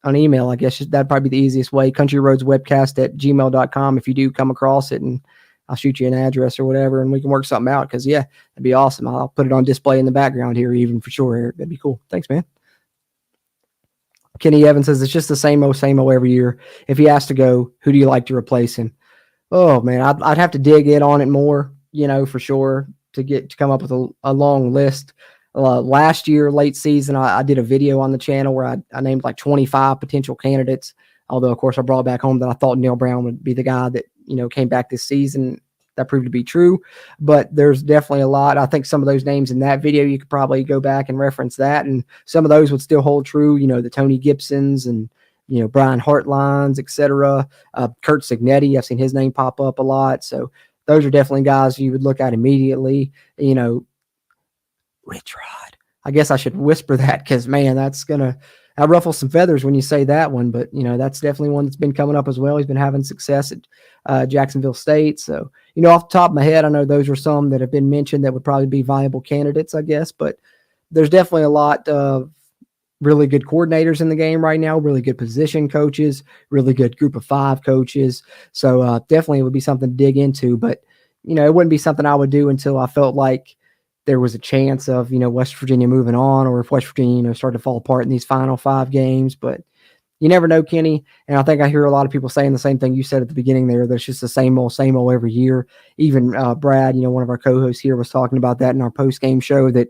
email. I guess that'd probably be the easiest way. countryroadswebcast@gmail.com. If you do come across it, and I'll shoot you an address or whatever, and we can work something out. Because, yeah, that'd be awesome. I'll put it on display in the background here even for sure, Eric. That'd be cool. Thanks, man. Kenny Evans says it's just the same old every year. If he has to go, who do you like to replace him? Oh, man, I'd have to dig in on it more, for sure, to come up with a long list. Last year, late season, I did a video on the channel where I named like 25 potential candidates. Although, of course, I brought back home that I thought Neil Brown would be the guy that, came back this season. that proved to be true. But there's definitely a lot. I think some of those names in that video, you could probably go back and reference that, and some of those would still hold true. The Tony Gibsons and Brian Hartlines, etc. Kurt Signetti, I've seen his name pop up a lot. So those are definitely guys you would look at immediately. Rich Rod. I guess I should whisper that because, man, that's going to ruffle some feathers when you say that one. But, that's definitely one that's been coming up as well. He's been having success at Jacksonville State. So, off the top of my head, I know those are some that have been mentioned that would probably be viable candidates, I guess. But there's definitely a lot of really good coordinators in the game right now, really good position coaches, really good group of 5 coaches. So definitely it would be something to dig into. But, it wouldn't be something I would do until I felt like there was a chance of, West Virginia moving on, or if West Virginia, started to fall apart in these final 5 games. But you never know, Kenny. And I think I hear a lot of people saying the same thing you said at the beginning there. That's just the same old every year. Even Brad, one of our co-hosts here, was talking about that in our post-game show, that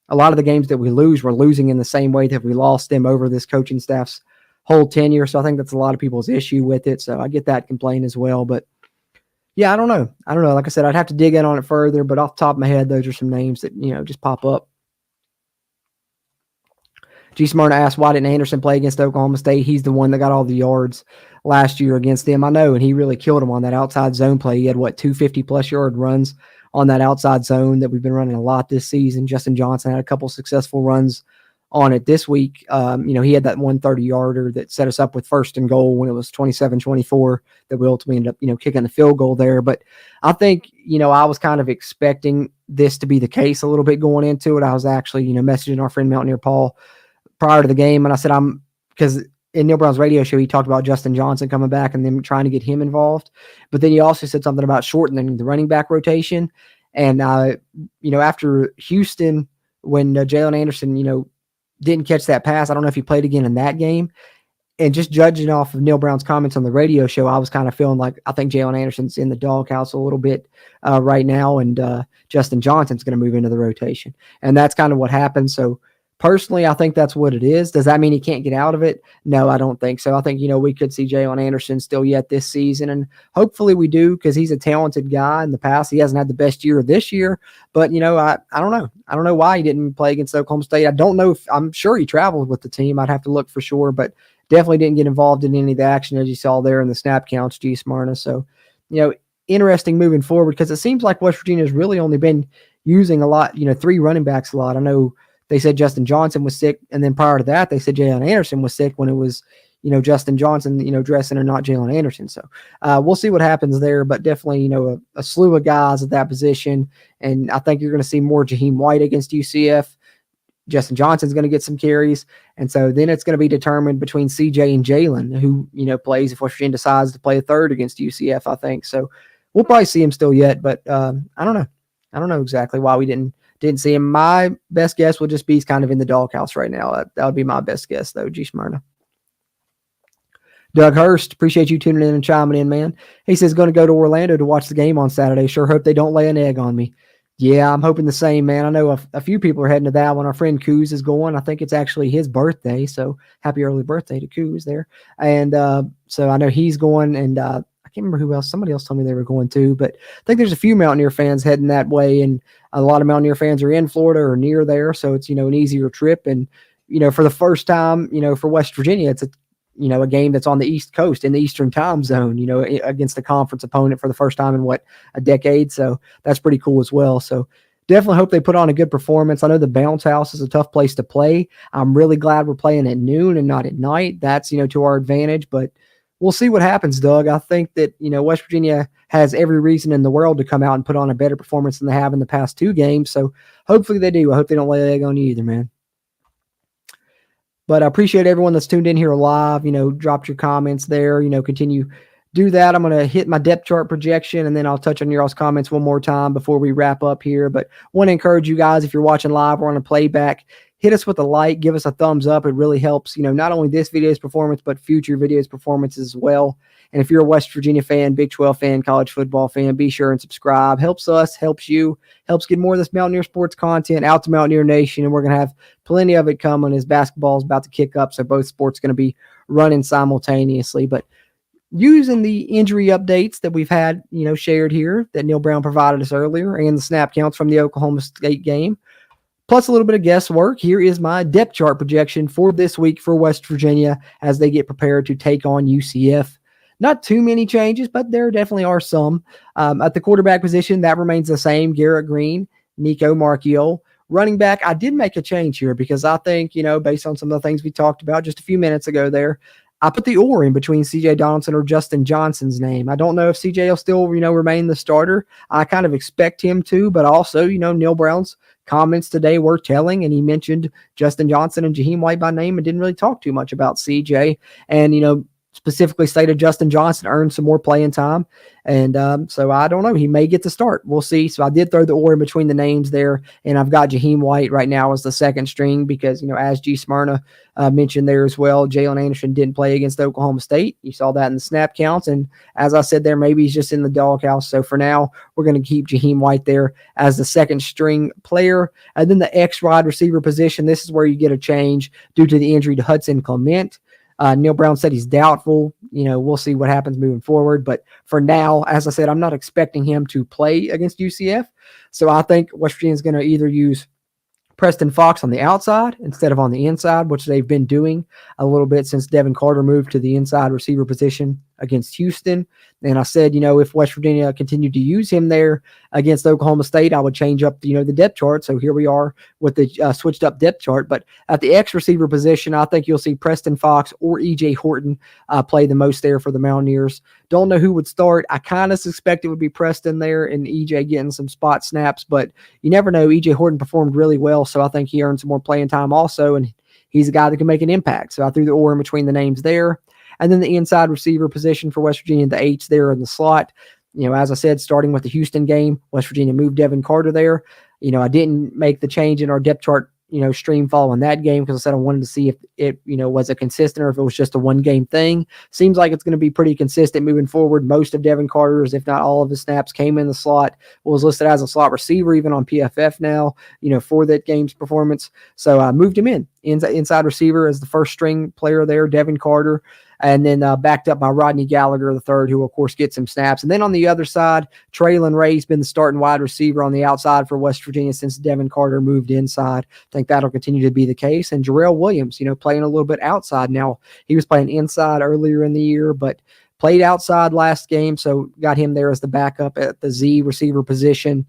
a lot of the games that we lose, we're losing in the same way that we lost them over this coaching staff's whole tenure. So I think that's a lot of people's issue with it. So I get that complaint as well. But yeah, I don't know. Like I said, I'd have to dig in on it further, but off the top of my head, those are some names that, just pop up. G. Smyrna asked, why didn't Anderson play against Oklahoma State? He's the one that got all the yards last year against them. I know, and he really killed him on that outside zone play. He had, 250-plus yard runs on that outside zone that we've been running a lot this season. Justin Johnson had a couple successful runs on it this week. He had that 130-yarder that set us up with first and goal when it was 27-24 that we ultimately ended up, kicking the field goal there. But I think, I was kind of expecting this to be the case a little bit going into it. I was actually, messaging our friend Mountaineer Paul prior to the game, and I said, because in Neil Brown's radio show, he talked about Justin Johnson coming back and them trying to get him involved. But then he also said something about shortening the running back rotation. And, after Houston, when Jalen Anderson, didn't catch that pass, I don't know if he played again in that game. And just judging off of Neil Brown's comments on the radio show, I was kind of feeling like I think Jalen Anderson's in the doghouse a little bit right now, and Justin Johnson's going to move into the rotation. And that's kind of what happened. So personally, I think that's what it is. Does that mean he can't get out of it? No, I don't think so. I think, we could see Jalen Anderson still yet this season, and hopefully we do, because he's a talented guy. In the past, he hasn't had the best year this year, but, I don't know. I don't know why he didn't play against Oklahoma State. I don't know I'm sure he traveled with the team. I'd have to look for sure, but definitely didn't get involved in any of the action as you saw there in the snap counts, G. Smyrna. So, interesting moving forward, because it seems like West Virginia has really only been using a lot, 3 running backs a lot. I know they said Justin Johnson was sick, and then prior to that, they said Jalen Anderson was sick when it was, Justin Johnson, dressing, and not Jalen Anderson. So we'll see what happens there, but definitely, a slew of guys at that position, and I think you're going to see more Jaheim White against UCF. Justin Johnson's going to get some carries, and so then it's going to be determined between CJ and Jalen, who, plays if West Virginia decides to play a third against UCF, I think. So we'll probably see him still yet, but I don't know. I don't know exactly why we didn't see him. My best guess would just be he's kind of in the doghouse right now. That would be my best guess, though, G. Smyrna. Doug Hurst, appreciate you tuning in and chiming in, man. He says, going to go to Orlando to watch the game on Saturday. Sure hope they don't lay an egg on me. Yeah, I'm hoping the same, man. I know a few people are heading to that one. Our friend Coos is going. I think it's actually his birthday, so happy early birthday to Coos there. And so I know he's going, and I can't remember who else. Somebody else told me they were going too, but I think there's a few Mountaineer fans heading that way, and a lot of Mountaineer fans are in Florida or near there, so it's, an easier trip. And, for the first time, for West Virginia, it's a game that's on the East Coast in the Eastern time zone, against a conference opponent for the first time in a decade. So that's pretty cool as well. So definitely hope they put on a good performance. I know the bounce house is a tough place to play. I'm really glad we're playing at noon and not at night. That's, to our advantage, but we'll see what happens, Doug. I think that, West Virginia has every reason in the world to come out and put on a better performance than they have in the past 2 games. So hopefully they do. I hope they don't lay an egg on you either, man. But I appreciate everyone that's tuned in here live, dropped your comments there, continue do that. I'm going to hit my depth chart projection, and then I'll touch on your all's comments one more time before we wrap up here. But want to encourage you guys, if you're watching live or on a playback, hit us with a like, give us a thumbs up. It really helps, not only this video's performance, but future videos' performances as well. And if you're a West Virginia fan, Big 12 fan, college football fan, be sure and subscribe. Helps us, helps you, helps get more of this Mountaineer sports content out to Mountaineer Nation. And we're going to have plenty of it coming as basketball is about to kick up. So both sports going to be running simultaneously. But using the injury updates that we've had, shared here that Neil Brown provided us earlier and the snap counts from the Oklahoma State game, plus a little bit of guesswork, here is my depth chart projection for this week for West Virginia as they get prepared to take on UCF. Not too many changes, but there definitely are some. At the quarterback position, that remains the same. Garrett Green, Nico Marchiol. Running back, I did make a change here because I think, based on some of the things we talked about just a few minutes ago there, I put the or in between CJ Donaldson or Justin Johnson's name. I don't know if CJ will still, remain the starter. I kind of expect him to, but also, Neil Brown's comments today were telling, and he mentioned Justin Johnson and Jaheim White by name and didn't really talk too much about CJ. And, specifically stated Justin Johnson earned some more playing time. And so I don't know. He may get the start. We'll see. So I did throw the or in between the names there. And I've got Jaheim White right now as the second string because, as G. Smyrna mentioned there as well, Jalen Anderson didn't play against Oklahoma State. You saw that in the snap counts. And as I said there, maybe he's just in the doghouse. So for now, we're going to keep Jaheim White there as the second string player. And then the X wide receiver position, this is where you get a change due to the injury to Hudson Clement. Neil Brown said he's doubtful. We'll see what happens moving forward. But for now, as I said, I'm not expecting him to play against UCF. So I think West Virginia is going to either use Preston Fox on the outside instead of on the inside, which they've been doing a little bit since Devin Carter moved to the inside receiver position against Houston. And I said, if West Virginia continued to use him there against Oklahoma State, I would change up, the depth chart. So here we are with the switched up depth chart. But at the X receiver position, I think you'll see Preston Fox or EJ Horton play the most there for the Mountaineers. Don't know who would start. I kind of suspect it would be Preston there and EJ getting some spot snaps, but you never know. EJ Horton performed really well, so I think he earned some more playing time also, and he's a guy that can make an impact. So I threw the or in between the names there. And then the inside receiver position for West Virginia, the H there in the slot. As I said, starting with the Houston game, West Virginia moved Devin Carter there. I didn't make the change in our depth chart, stream following that game because I said I wanted to see if it, was a consistent or if it was just a one-game thing. Seems like it's going to be pretty consistent moving forward. Most of Devin Carter's, if not all of his snaps, came in the slot. Was listed as a slot receiver even on PFF now, for that game's performance. So I moved him inside receiver as the first string player there, Devin Carter. And then backed up by Rodney Gallagher III, who, of course, gets some snaps. And then on the other side, Traylon Ray's been the starting wide receiver on the outside for West Virginia since Devin Carter moved inside. I think that'll continue to be the case. And Jarrell Williams, playing a little bit outside now. He was playing inside earlier in the year, but played outside last game, so got him there as the backup at the Z receiver position.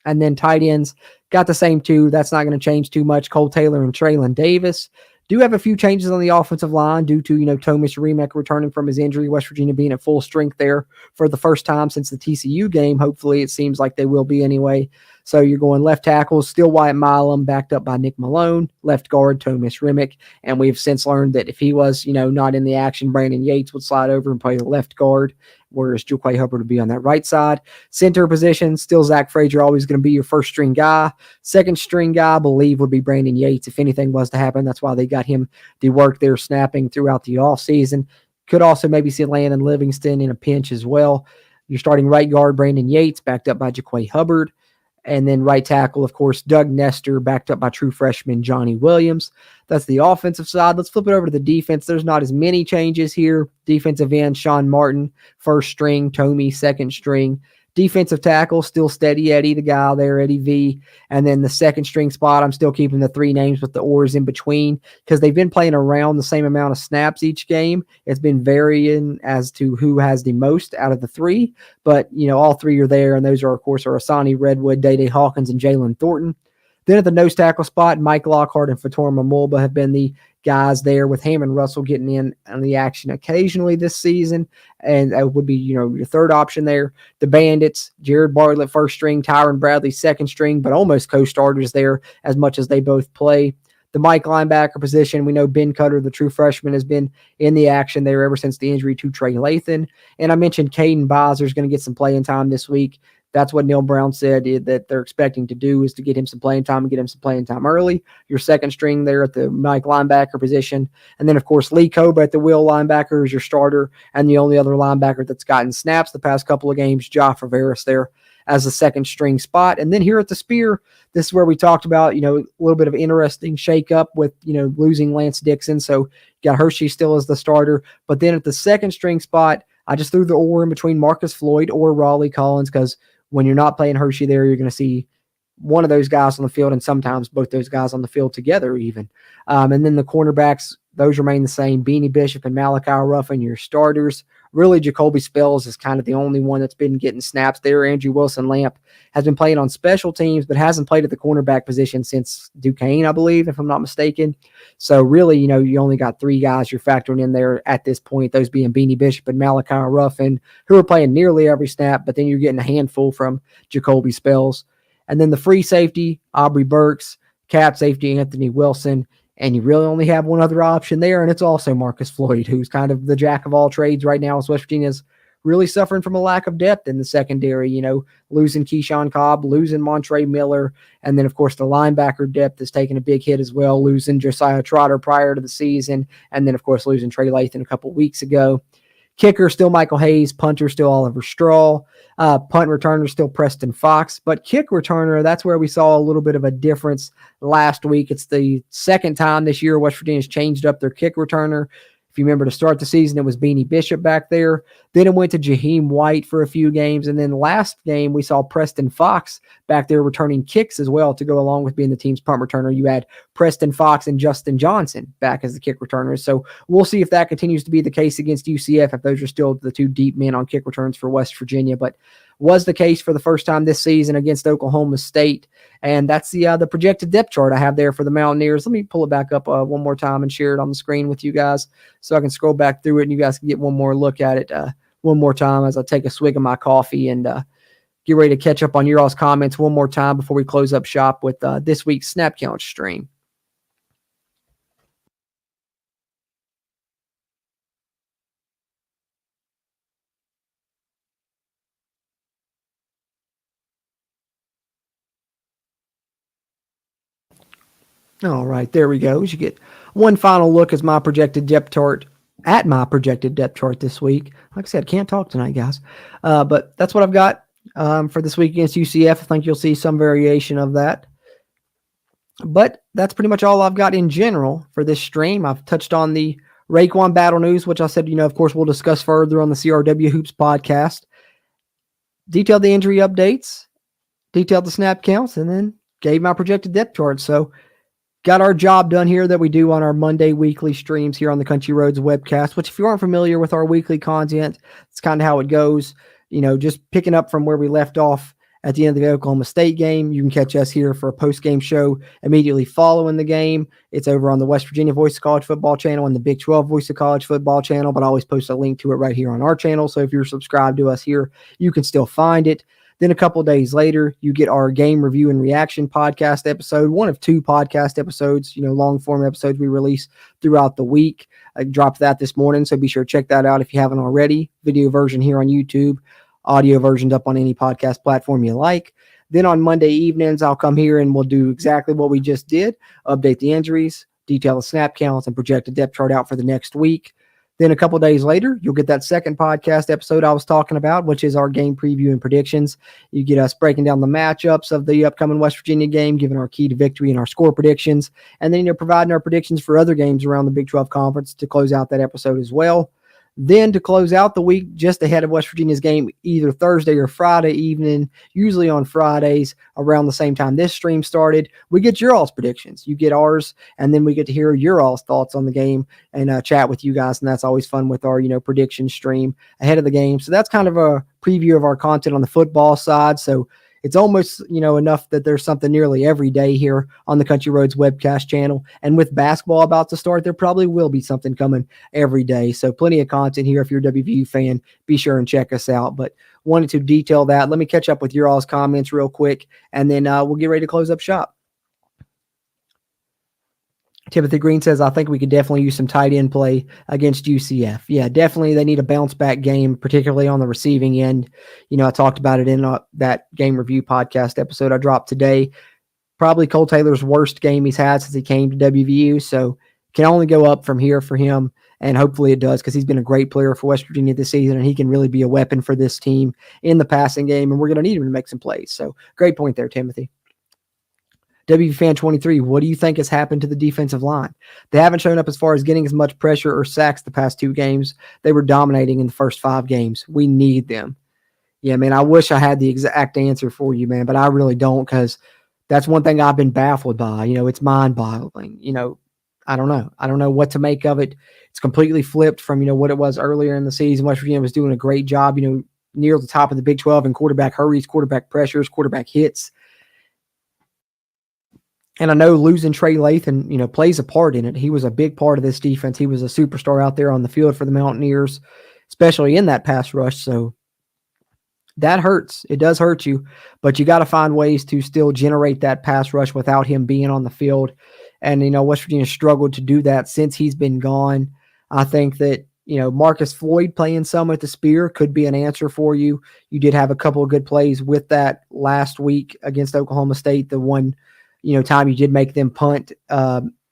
And then tight ends, got the same two. That's not going to change too much. Cole Taylor and Traylon Davis. Do have a few changes on the offensive line due to, Tomish Remek returning from his injury, West Virginia being at full strength there for the first time since the TCU game. Hopefully it seems like they will be anyway. So you're going left tackle, still Wyatt Milam, backed up by Nick Malone, left guard, Tomish Remek. And we've since learned that if he was, not in the action, Brandon Yates would slide over and play the left guard, whereas Jaquay Hubbard would be on that right side. Center position, still Zach Frazier, always going to be your first string guy. Second string guy, I believe, would be Brandon Yates if anything was to happen. That's why they got him the work there snapping throughout the offseason. Could also maybe see Landon Livingston in a pinch as well. You're starting right guard, Brandon Yates, backed up by Jaquay Hubbard. And then right tackle, of course, Doug Nestor, backed up by true freshman Johnny Williams. That's the offensive side. Let's flip it over to the defense. There's not as many changes here. Defensive end, Sean Martin, first string, Tomey, second string. Defensive tackle, still Steady Eddie, the guy there, Eddie V. And then the second string spot, I'm still keeping the three names with the ors in between because they've been playing around the same amount of snaps each game. It's been varying as to who has the most out of the three. But, all three are there, and those are, of course, Asani Redwood, Day-Day Hawkins, and Jalen Thornton. Then at the nose tackle spot, Mike Lockhart and Fatorma Mulba have been the guys there, with Hammond Russell getting in on the action occasionally this season. And that would be, your third option there. The Bandits, Jared Bartlett, first string, Tyron Bradley, second string, but almost co-starters there as much as they both play. The Mike linebacker position, we know Ben Cutter, the true freshman, has been in the action there ever since the injury to Trey Lathan. And I mentioned Caden Bizer is going to get some playing time this week. That's what Neil Brown said that they're expecting to do, is to get him some playing time and get him some playing time early. Your second string there at the Mike linebacker position. And then, of course, Lee Koba at the will linebacker is your starter. And the only other linebacker that's gotten snaps the past couple of games, Joff Rivera's there as the second string spot. And then here at the spear, this is where we talked about, a little bit of interesting shakeup with, losing Lance Dixon. So you got Hershey still as the starter. But then at the second string spot, I just threw the or in between Marcus Floyd or Raleigh Collins because when you're not playing Hershey there, you're going to see one of those guys on the field and sometimes both those guys on the field together even. And then the cornerbacks, those remain the same. Beanie Bishop and Malachi Ruffin, your starters. Really, Jacoby Spells is kind of the only one that's been getting snaps there. Andrew Wilson-Lamp has been playing on special teams, but hasn't played at the cornerback position since Duquesne, I believe, if I'm not mistaken. So really, you only got 3 guys you're factoring in there at this point, those being Beanie Bishop and Malachi Ruffin, who are playing nearly every snap, but then you're getting a handful from Jacoby Spells. And then the free safety, Aubrey Burks, cap safety, Anthony Wilson. And you really only have one other option there, and it's also Marcus Floyd, who's kind of the jack of all trades right now, as West Virginia's really suffering from a lack of depth in the secondary, losing Keyshawn Cobb, losing Montre Miller, and then, of course, the linebacker depth is taking a big hit as well, losing Josiah Trotter prior to the season, and then, of course, losing Trey Lathan a couple weeks ago. Kicker still Michael Hayes, punter still Oliver Straw, punt returner still Preston Fox, but kick returner, that's where we saw a little bit of a difference last week. It's the second time this year West Virginia's changed up their kick returner. If you remember to start the season, it was Beanie Bishop back there. Then it went to Jaheim White for a few games. And then last game, we saw Preston Fox back there returning kicks as well to go along with being the team's punt returner. You had Preston Fox and Justin Johnson back as the kick returners. So we'll see if that continues to be the case against UCF, if those are still the 2 deep men on kick returns for West Virginia. But was the case for the first time this season against Oklahoma State. And that's the projected depth chart I have there for the Mountaineers. Let me pull it back up one more time and share it on the screen with you guys so I can scroll back through it and you guys can get one more look at it one more time as I take a swig of my coffee and get ready to catch up on your all's comments one more time before we close up shop with this week's Snap Count stream. All right, there we go. You get one final look as my projected depth chart this week. Like I said, can't talk tonight, guys. But that's what I've got for this week against UCF. I think you'll see some variation of that. But that's pretty much all I've got in general for this stream. I've touched on the Raekwon battle news, which I said, of course, we'll discuss further on the CRW Hoops podcast. Detailed the injury updates, detailed the snap counts, and then gave my projected depth chart. So got our job done here that we do on our Monday weekly streams here on the Country Roads webcast, which if you aren't familiar with our weekly content, it's kind of how it goes. Just picking up from where we left off at the end of the Oklahoma State game. You can catch us here for a post-game show immediately following the game. It's over on the West Virginia Voice of College Football channel and the Big 12 Voice of College Football channel, but I always post a link to it right here on our channel. So if you're subscribed to us here, you can still find it. Then a couple of days later, you get our game review and reaction podcast episode, one of 2 podcast episodes, long form episodes we release throughout the week. I dropped that this morning, so be sure to check that out if you haven't already. Video version here on YouTube, audio versions up on any podcast platform you like. Then on Monday evenings, I'll come here and we'll do exactly what we just did, update the injuries, detail the snap counts, and project a depth chart out for the next week. Then a couple of days later, you'll get that second podcast episode I was talking about, which is our game preview and predictions. You get us breaking down the matchups of the upcoming West Virginia game, giving our key to victory and our score predictions, and then providing our predictions for other games around the Big 12 Conference to close out that episode as well. Then to close out the week, just ahead of West Virginia's game, either Thursday or Friday evening, usually on Fridays around the same time this stream started, we get your all's predictions. You get ours, and then we get to hear your all's thoughts on the game and chat with you guys, and that's always fun with our, prediction stream ahead of the game. So that's kind of a preview of our content on the football side. So it's almost, enough that there's something nearly every day here on the Country Roads webcast channel. And with basketball about to start, there probably will be something coming every day. So plenty of content here. If you're a WVU fan, be sure and check us out. But wanted to detail that. Let me catch up with your all's comments real quick, and then we'll get ready to close up shop. Timothy Green says, I think we could definitely use some tight end play against UCF. Yeah, definitely. They need a bounce back game, particularly on the receiving end. I talked about it in that game review podcast episode I dropped today. Probably Cole Taylor's worst game he's had since he came to WVU. So can only go up from here for him. And hopefully it does, because he's been a great player for West Virginia this season, and he can really be a weapon for this team in the passing game. And we're going to need him to make some plays. So great point there, Timothy. WFan23, what do you think has happened to the defensive line? They haven't shown up as far as getting as much pressure or sacks the past 2 games. They were dominating in the first 5 games. We need them. Yeah, man, I wish I had the exact answer for you, man, but I really don't, because that's one thing I've been baffled by. It's mind-boggling. I don't know. I don't know what to make of it. It's completely flipped from, what it was earlier in the season. West Virginia was doing a great job, near the top of the Big 12 in quarterback hurries, quarterback pressures, quarterback hits. And I know losing Trey Lathan, plays a part in it. He was a big part of this defense. He was a superstar out there on the field for the Mountaineers, especially in that pass rush. So that hurts. It does hurt you, but you got to find ways to still generate that pass rush without him being on the field. And, West Virginia struggled to do that since he's been gone. I think that, Marcus Floyd playing some at the spear could be an answer for you. You did have a couple of good plays with that last week against Oklahoma State. The one, time you did make them punt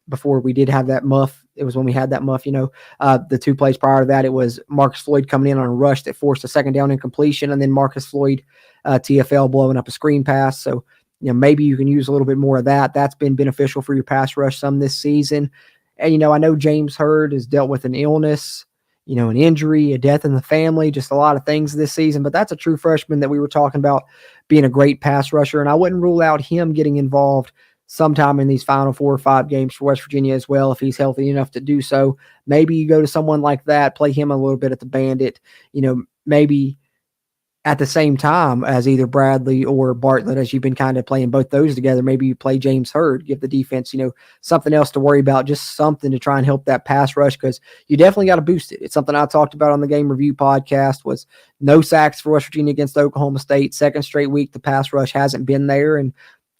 before we did have that muff. It was when we had that muff, the 2 plays prior to that, it was Marcus Floyd coming in on a rush that forced a second down incompletion, and then Marcus Floyd, TFL, blowing up a screen pass. So, maybe you can use a little bit more of that. That's been beneficial for your pass rush some this season. And, I know James Hurd has dealt with an illness, an injury, a death in the family, just a lot of things this season. But that's a true freshman that we were talking about being a great pass rusher. And I wouldn't rule out him getting involved sometime in these final 4 or 5 games for West Virginia as well, if he's healthy enough to do so. Maybe you go to someone like that, play him a little bit at the Bandit, maybe at the same time as either Bradley or Bartlett, as you've been kind of playing both those together. Maybe you play James Hurd, give the defense, something else to worry about, just something to try and help that pass rush, because you definitely got to boost it. It's something I talked about on the Game Review podcast, was no sacks for West Virginia against Oklahoma State. Second straight week, the pass rush hasn't been there. And,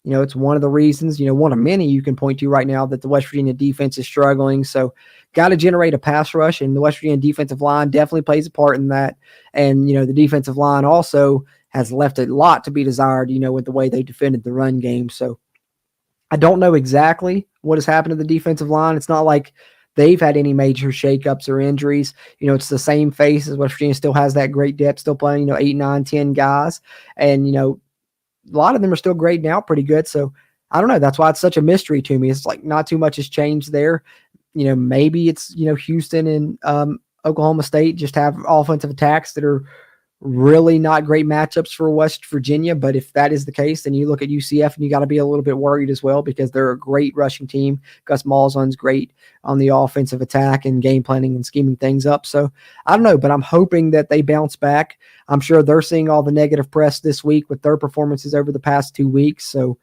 it's one of the reasons, one of many you can point to right now that the West Virginia defense is struggling. So got to generate a pass rush, and the West Virginia defensive line definitely plays a part in that. And, the defensive line also has left a lot to be desired, with the way they defended the run game. So I don't know exactly what has happened to the defensive line. It's not like they've had any major shakeups or injuries. It's the same face as West Virginia still has that great depth, still playing, 8, 9, 10 guys. And, a lot of them are still grading out pretty good. So I don't know. That's why it's such a mystery to me. It's like not too much has changed there. Maybe it's, Houston and Oklahoma State just have offensive attacks that are really not great matchups for West Virginia. But if that is the case, then you look at UCF and you got to be a little bit worried as well, because they're a great rushing team. Gus Malzahn's great on the offensive attack and game planning and scheming things up. So I don't know, but I'm hoping that they bounce back. I'm sure they're seeing all the negative press this week with their performances over the past 2 weeks. So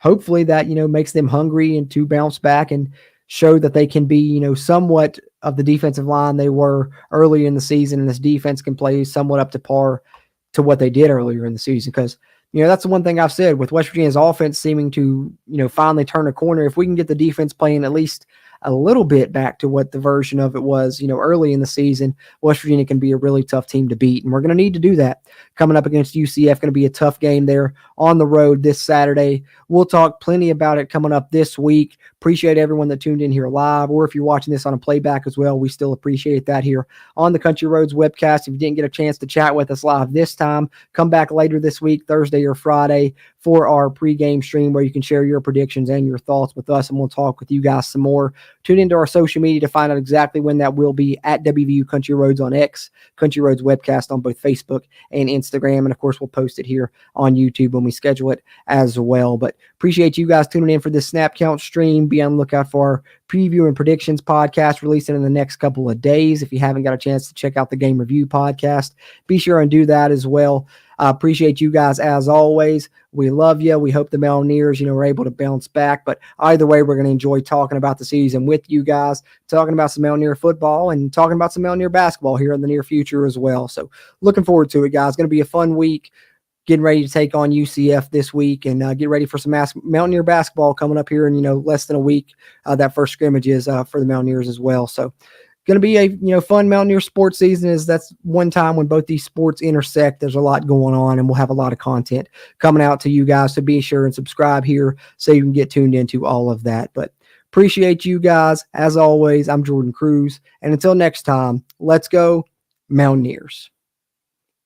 hopefully that, makes them hungry and to bounce back and show that they can be, somewhat of the defensive line they were early in the season, and this defense can play somewhat up to par to what they did earlier in the season. Because, that's the one thing I've said with West Virginia's offense seeming to, finally turn a corner. If we can get the defense playing at least a little bit back to what the version of it was, early in the season, West Virginia can be a really tough team to beat. And we're going to need to do that coming up against UCF. Going to be a tough game there on the road this Saturday. We'll talk plenty about it coming up this week. Appreciate everyone that tuned in here live, or if you're watching this on a playback as well, we still appreciate that here on the Country Roads webcast. If you didn't get a chance to chat with us live this time, come back later this week, Thursday or Friday, for our pregame stream where you can share your predictions and your thoughts with us, and we'll talk with you guys some more. Tune into our social media to find out exactly when that will be, at WVU Country Roads on X, Country Roads webcast on both Facebook and Instagram. And of course, we'll post it here on YouTube when we schedule it as well. But appreciate you guys tuning in for this Snap Count stream. Be on the lookout for our preview and predictions podcast releasing in the next couple of days. If you haven't got a chance to check out the Game Review podcast, be sure and do that as well. Appreciate you guys as always. We love you. We hope the Mountaineers, are able to bounce back. But either way, we're going to enjoy talking about the season with you guys, talking about some Mountaineer football and talking about some Mountaineer basketball here in the near future as well. So looking forward to it, guys. It's going to be a fun week. Getting ready to take on UCF this week, and get ready for some Mountaineer basketball coming up here in, less than a week. That first scrimmage is for the Mountaineers as well. So going to be a fun Mountaineer sports season, as that's one time when both these sports intersect. There's a lot going on, and we'll have a lot of content coming out to you guys. So be sure and subscribe here so you can get tuned into all of that. But appreciate you guys. As always, I'm Jordan Cruz. And until next time, let's go Mountaineers.